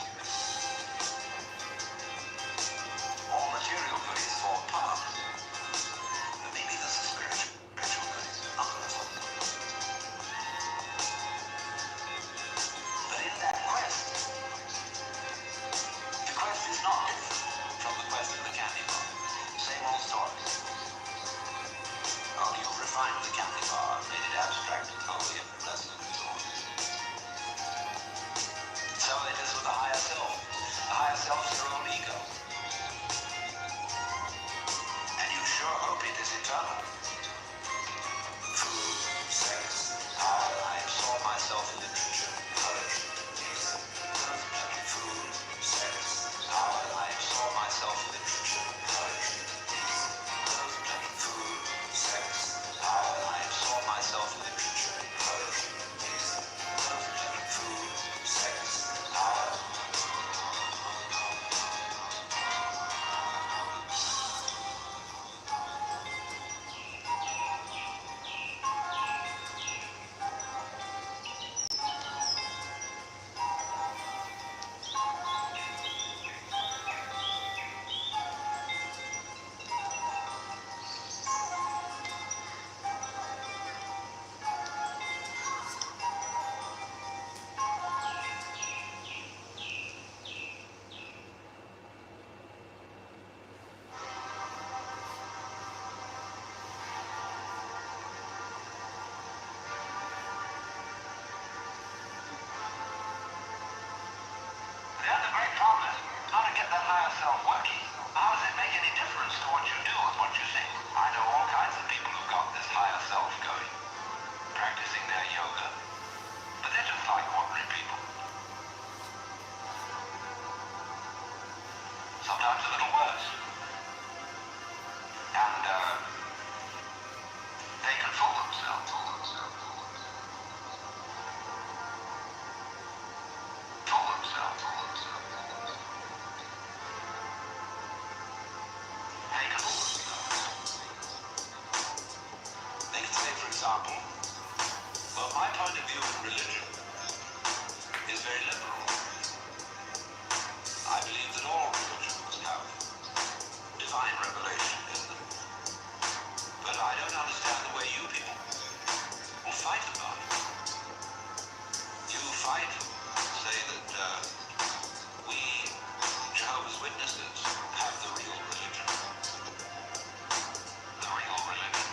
All material goodies fall apart. But maybe there's a spiritual goodies, not going to fall apart. But in that quest, the quest is not different from the quest for the candy bar. Same old story. Only you've refined the candy bar, made it abstract and holy and blessed and so on. So it is with the higher self. The higher self is your own ego. And you sure hope it is eternal. Food, sex, power. I absorb myself in literature, poetry, music. Food, sex, power. I absorb myself in literature, poetry, music. Food, sex, power. I absorb myself in literature, poetry, music. Food, sex, power. The other great problem is how to get that higher self working. How does it make any difference to what you do and what you think? I know all kinds of people who've got this higher self going, practicing their yoga, but they're just like ordinary people. Sometimes a little worse. And they can fool themselves. Fool themselves. They can fool themselves. They can say, for example, well, my point of view in religion is very liberal. I believe that all religions have divine revelation in them. But I don't understand the way you people will fight about it. You fight, say that we Jehovah's Witnesses have the real religion. The real religion.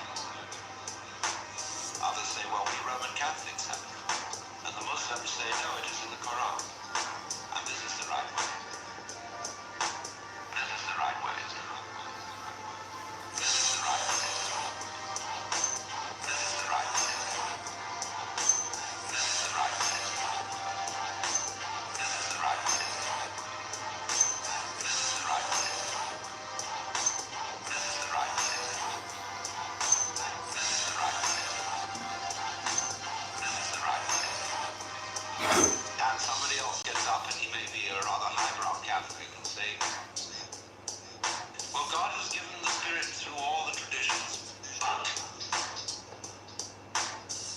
Others say, well, we Roman Catholics have it. And the Muslims say, no, it is in the Quran. And this is the right way. This is the right way. This is the right way. This is the right way. This is the right way. This is the right way. This is the right way. This is the right way. This is the right way. This is the right way. And somebody else gets up and he may be a rather highbrow Catholic and say, well, God has given the Spirit through all the traditions, but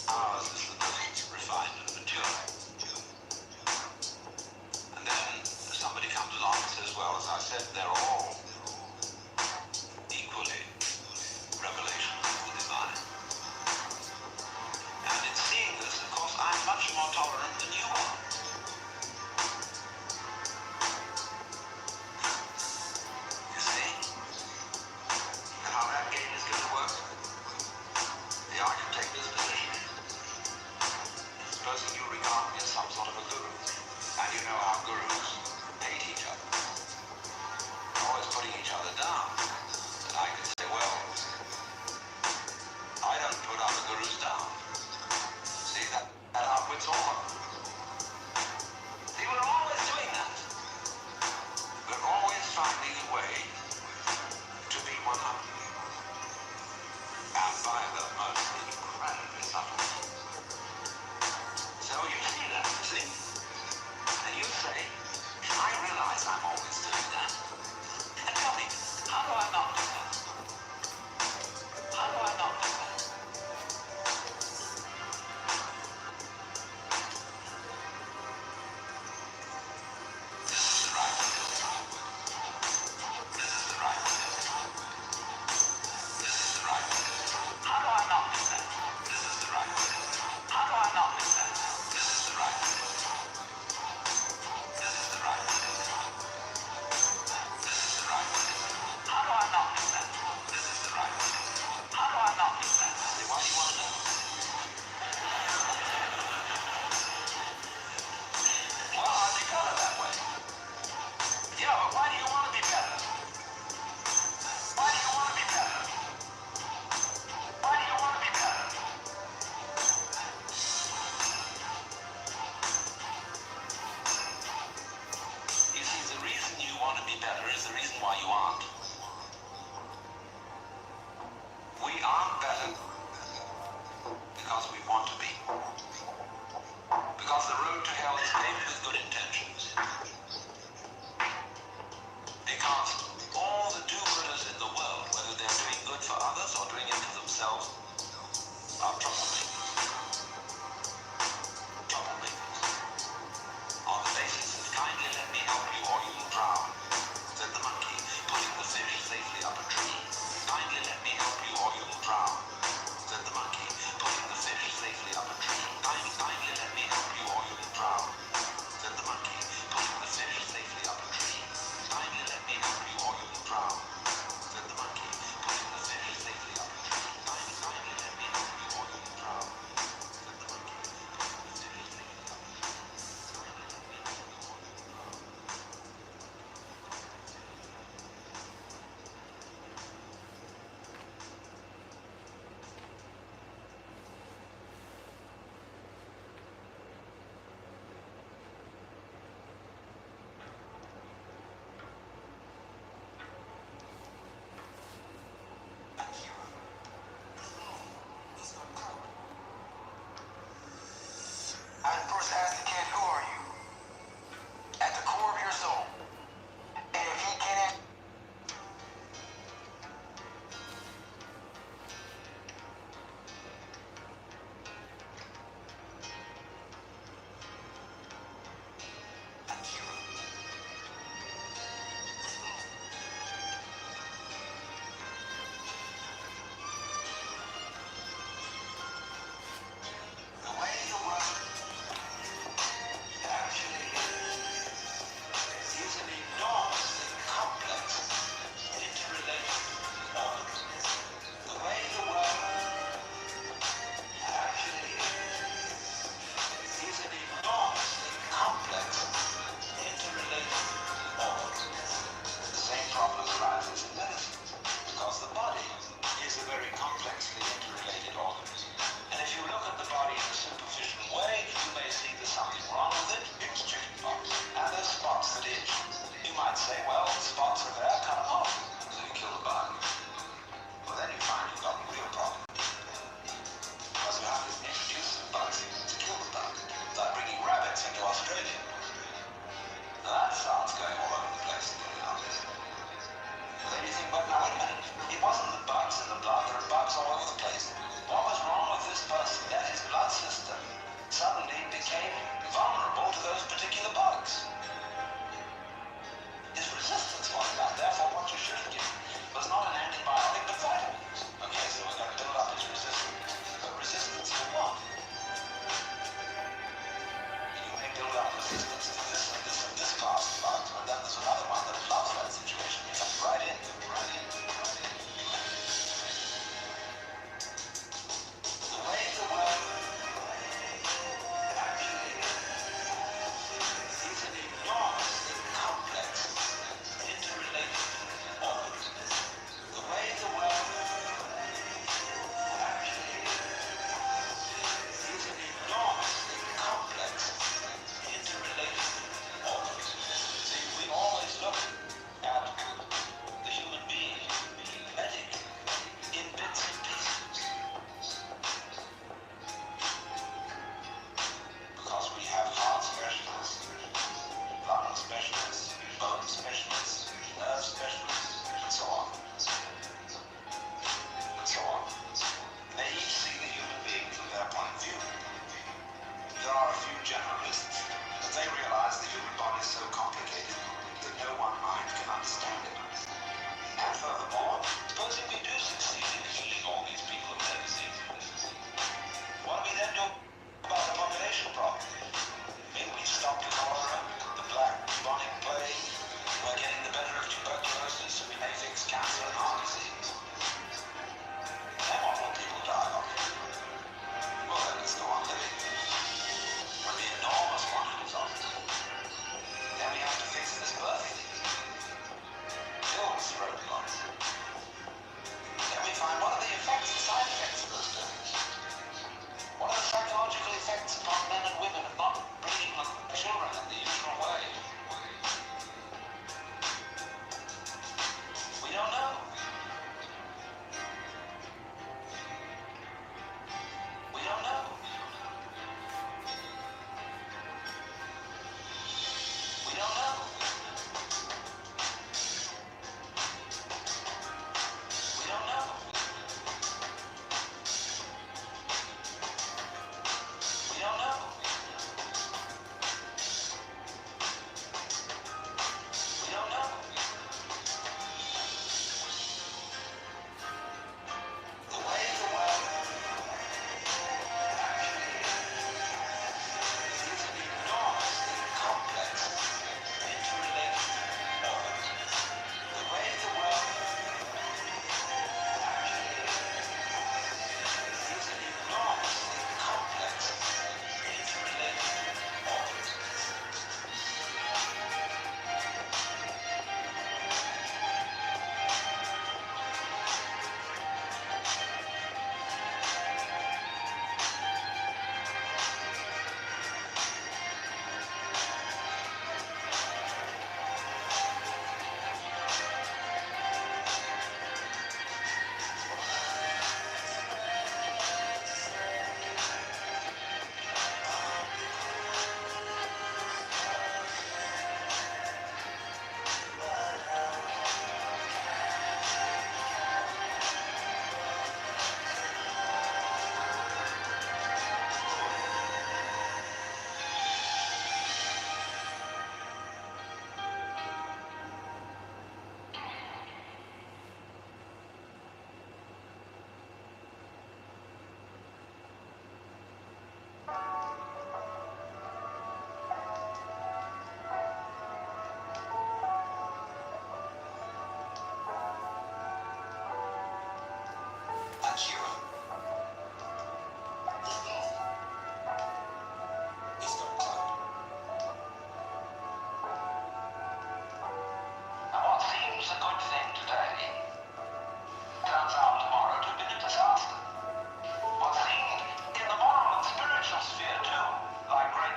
ours is the most refined and mature. And then somebody comes along and says, well, as I said, they're all equally revelations of the divine. And in seeing this, of course, I'm much more tolerant than you are. You see? And how that game is going to work? Yeah, I can take this position. Supposing you regard me as some sort of a guru, and you know how gurus hate each other, always putting each other down. And I could say, well, I don't put other gurus down. See, that outwits all of them. See, we're always doing that. We're always finding a way to be one up. And by the most incredibly subtle. So you see that, you see? And you say, I realize I'm always doing that. And tell me, how do I not do that? How do I not do that? road to hell is paved with good intentions. Because all the do-gooders in the world, whether they're doing good for others or doing it for themselves, are troublemakers. Troublemakers. On the basis of kindly let me help you or you will drown, said the monkey, putting the fish safely up a tree. Kindly let me help you or you will drown, said the monkey, putting the fish safely up a tree. Kindly let me help you or you will drown, said the monkey, putting the fish safely up a tree. Kindly let me help you or you will drown, said the monkey, putting the fish safely up a tree. Kindly let me help you or you will drown, said the monkey, putting the fish safely up a tree. I first asked the kid, who are you? At the core of your soul. And if he can't the way the world actually is an enormously complex, interrelated organism. The way the world actually is an enormously complex, interrelated organism. The same problem arises in medicine, because the body is a very complexly interrelated organism. And if you look at the body in a superficial way, you may see there's something wrong with it. It's chickenpox. And there's spots that itch. You might say, well, the spots are there, cut them off. So you kill the bug. Well, then you find you've got a real problem. Because you have to introduce some bugs to kill the bug. It's like bringing rabbits into Australia. Now that starts going all over the place again, But then you think, well, now wait a minute. It wasn't the bugs in the blood. There are bugs all over the place. What was wrong with this person? That his blood system suddenly became vulnerable to those particular bugs. His resistance was that. Therefore, what you should have given was not an antibiotic, but vitamins. Okay, so we're going to build up his resistance. But resistance to what? You may build up resistance to this and this and this class of bugs, but then the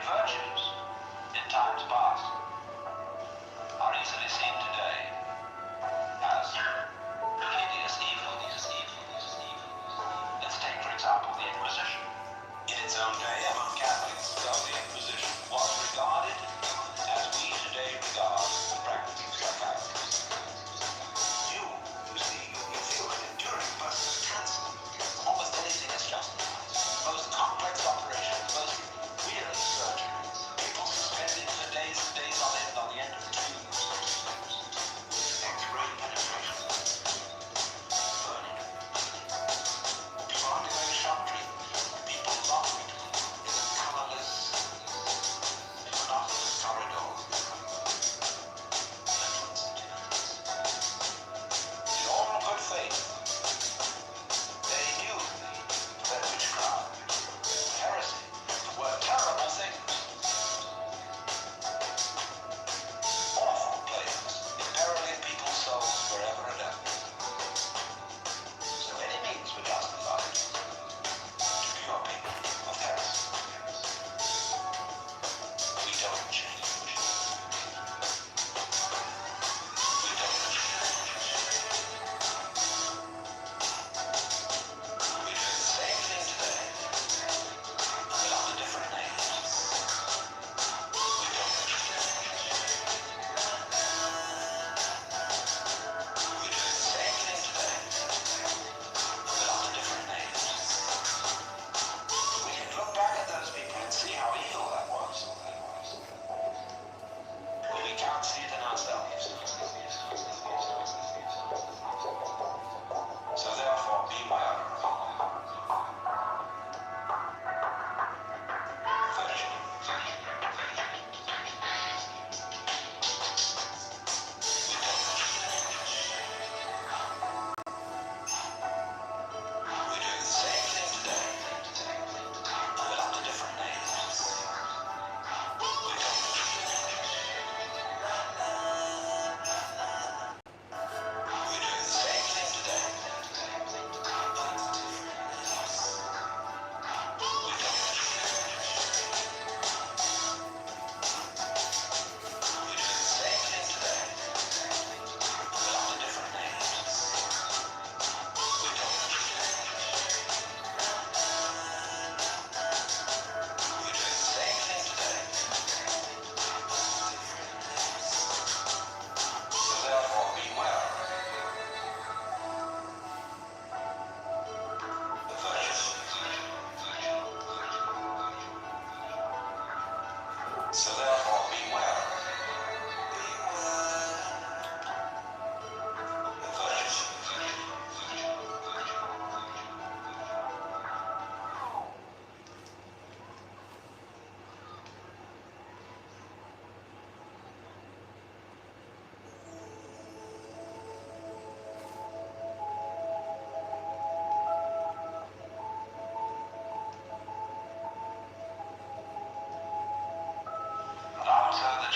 virtues in times past are easily seen today as hideous evil. Let's take, for example, the Inquisition. In its own day, among Catholics, though the Inquisition was regarded as we today regard the practice of psychiatry. You see, you feel that enduring a person's cancer, almost anything is justified. Most complex operations, most weird surgeries, people suspended for days and days on the end of tubes, X-ray penetration, burning. People undergoing shock treatment, people locked in a colorless, monotonous corridor. In all good faith, they knew that witchcraft, heresy, were terrible things. Awful plagues, imperiling people's souls forever and ever. So any means were justified to pure people of heresy. We don't change. We don't change. We do the same thing today, but under different names. We don't change. We do the same thing today, but under different names. We can look back at those people and see how evil that was. But we can't see it in ourselves. So therefore, beware. Virtue. We don't We do the same thing today, but under different names. We don't We do the same thing today, but under different names. We don't We do the same thing today, but under different names. We don't We do the same thing today, but under different names. So therefore, beware. The virtue. So therefore, beware. The virtue. After the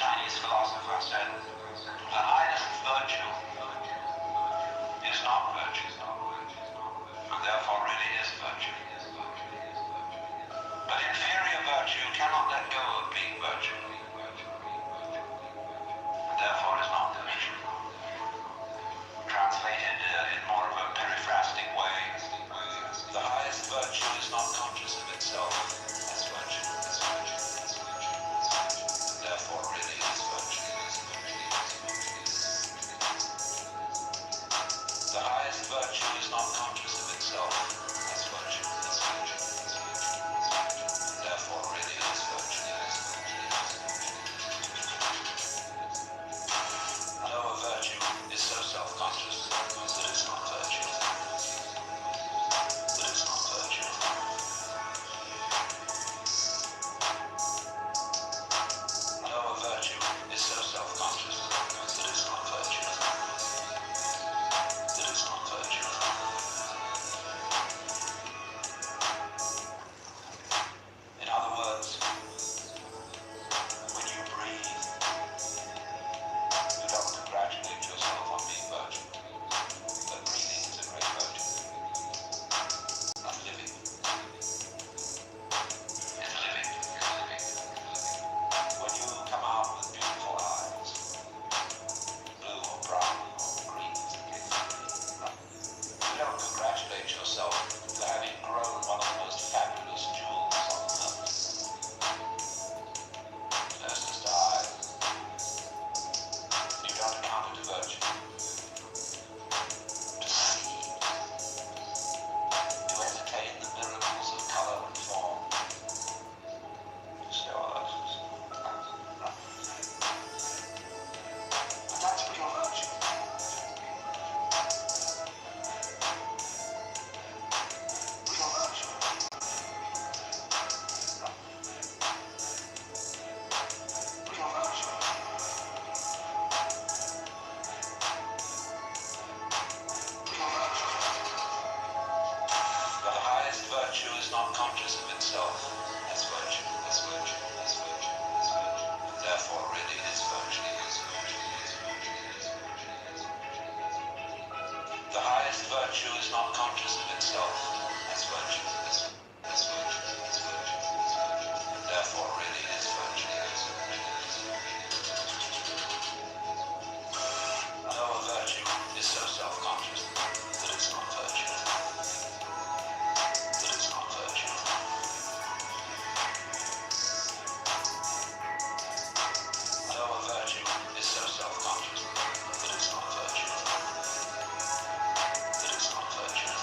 virtue is not conscious of itself as virtue. As virtue. As virtue. Therefore, really is virtue. Though a virtue is so self-conscious that it's not virtue. That it's not virtue. Though a virtue is so self-conscious that it's not virtue. That it's not virtue.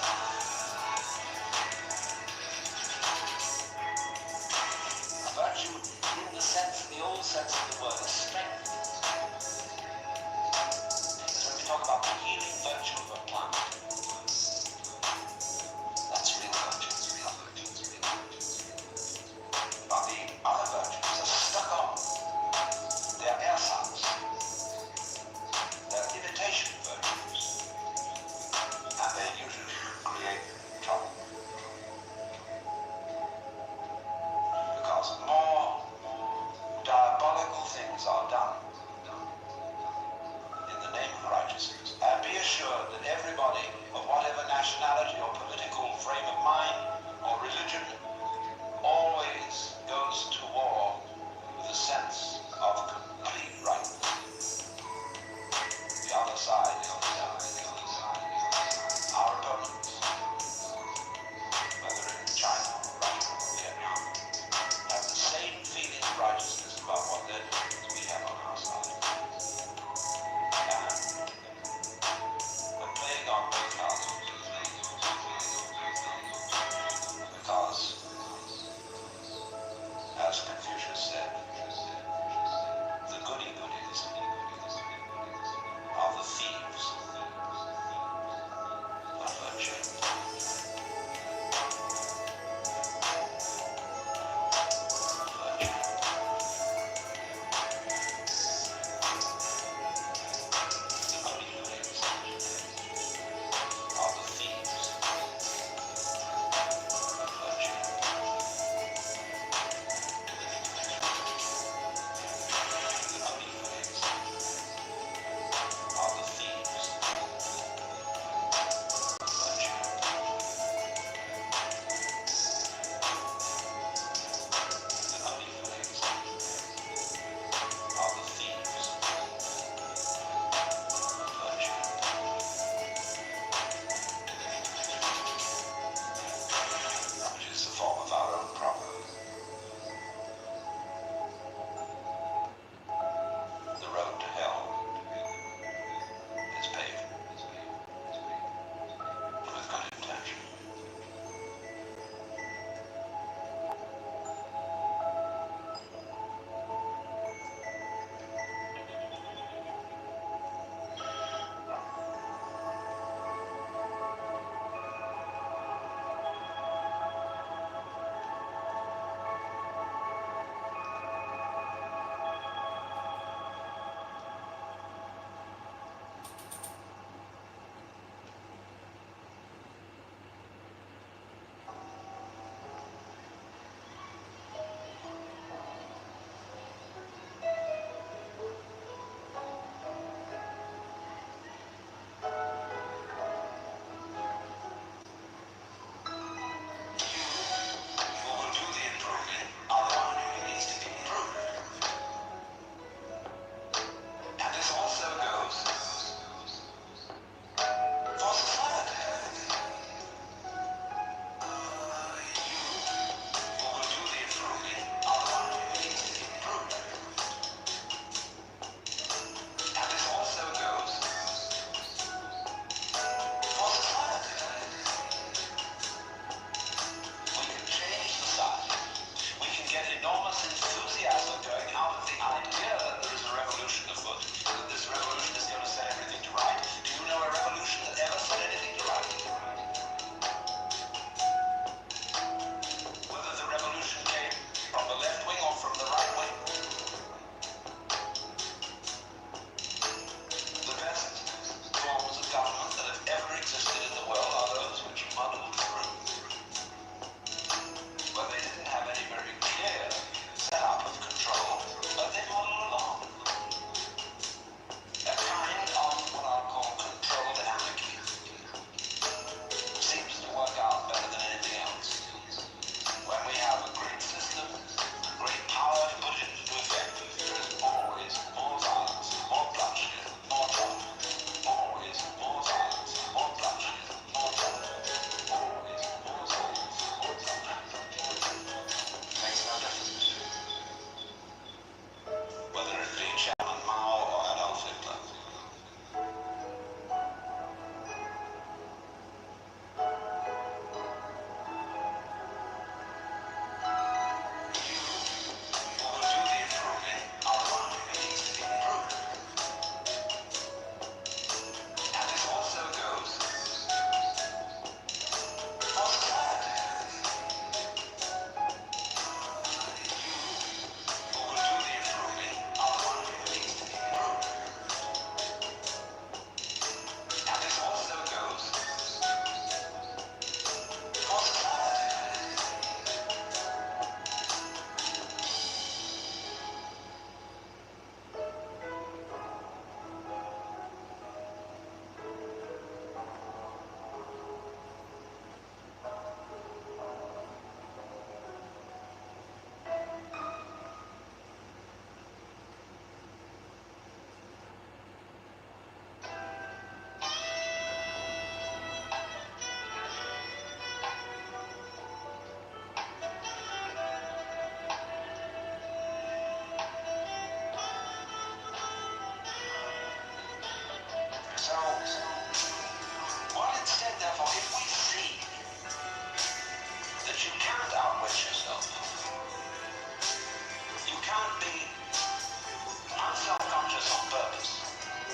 purpose.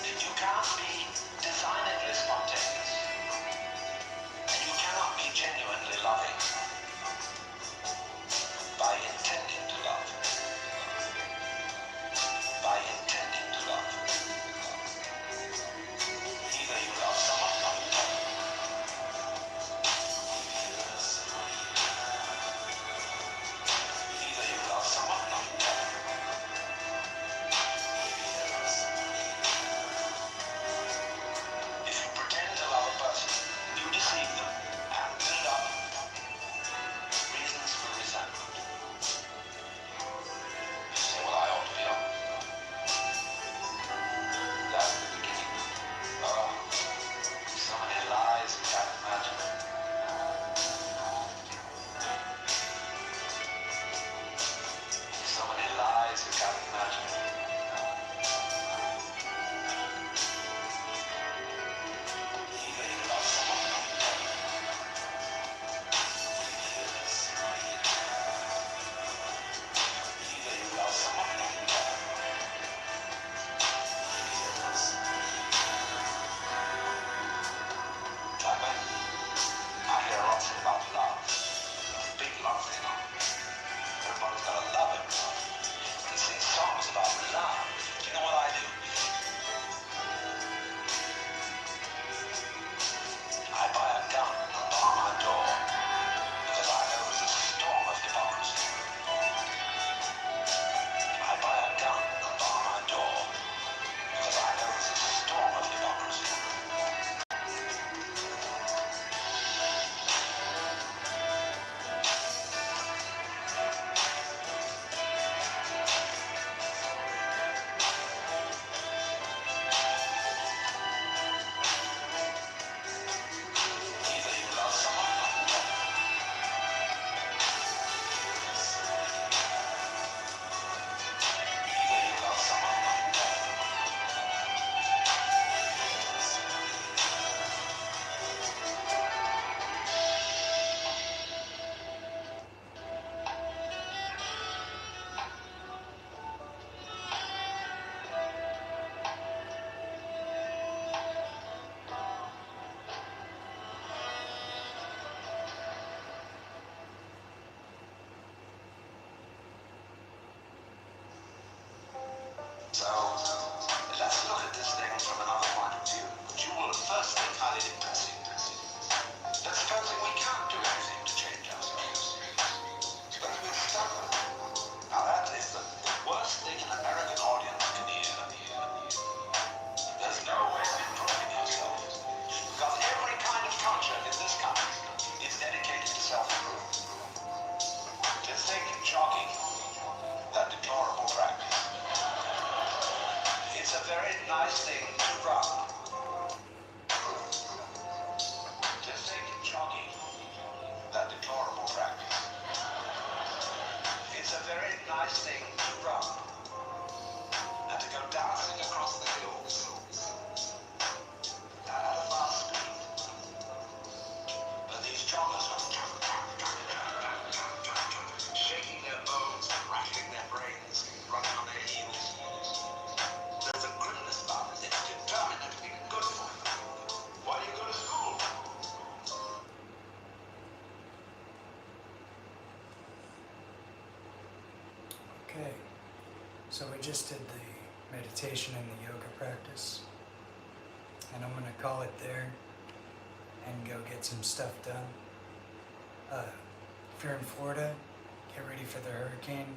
You cannot be designedly spontaneous. And you cannot be genuinely loving by intending to love. By intending to love. Either you love someone or you don't. Either you love someone or you don't. If you pretend to love a person, you deceive them and build up reasons for resentment. You say, well, I ought to be honest. That's the beginning. Oh, so many lies you can't imagine. So many lies you can't imagine. Either you love someone or you don't. Either you love someone or you don't. Like when I hear lots about love, big love, you know. Everybody's got to love it. They sing songs about love. Do you know what I do? I buy a gun and bar my door because I know there's a storm of hypocrisy. I buy a gun and bar my door because I know there's a storm of hypocrisy. Either you love someone or you don't. Either you love someone or you don't. So, let's look at this thing from another point of view, which you will at first think highly depressing. But supposing we can't do anything to change ourselves. Suppose we're stubborn. Now that is the worst thing an American audience can hear. There's no way of improving yourself. Because every kind of culture in this country is dedicated to self-improvement. Just take jogging, that deplorable practice. It's a very nice thing to run. Just take jogging, that deplorable practice. It's a very nice thing to run. And to go dancing across the hills. At a fast speed. But these joggers are shaking their bones, rattling their brains, running on their heels. There's a grimness about it. It's determined to be good for you. Why do you go to school? Okay, so we just did the meditation and the yoga practice, and I'm gonna call it there and go get some stuff done. If you're in Florida, get ready for the hurricane.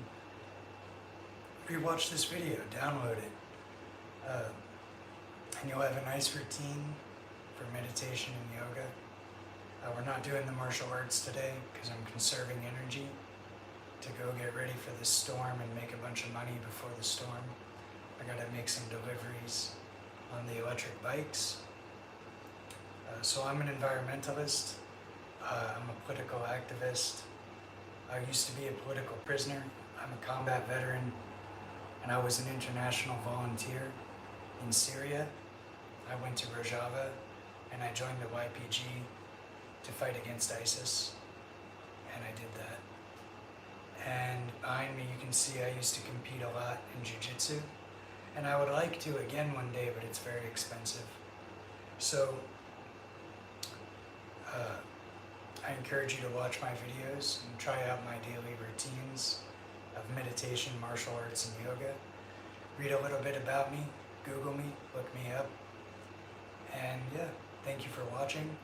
Rewatch this video, download it, and you'll have a nice routine for meditation and yoga. We're not doing the martial arts today because I'm conserving energy to go get ready for the storm and make a bunch of money before the storm. I gotta make some deliveries on the electric bikes. So I'm an environmentalist. I'm a political activist. I used to be a political prisoner. I'm a combat veteran, and I was an international volunteer in Syria. I went to Rojava, and I joined the YPG to fight against ISIS, and I did that. And behind me you can see I used to compete a lot in jiu-jitsu, And I would like to again one day, but it's very expensive. So I encourage you to watch my videos and try out my daily routines of meditation, martial arts, and yoga. Read a little bit about me, Google me, look me up. And yeah, thank you for watching.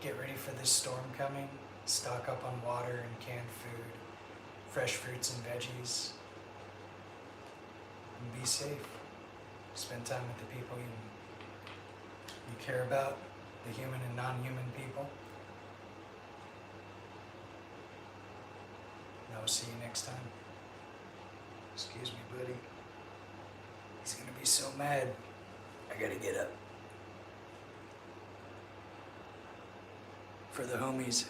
Get ready for this storm coming. Stock up on water and canned food, fresh fruits and veggies. And be safe. Spend time with the people you care about, the human and non-human people. And I will see you next time. Excuse me, buddy. He's gonna be so mad. I gotta get up. For the homies.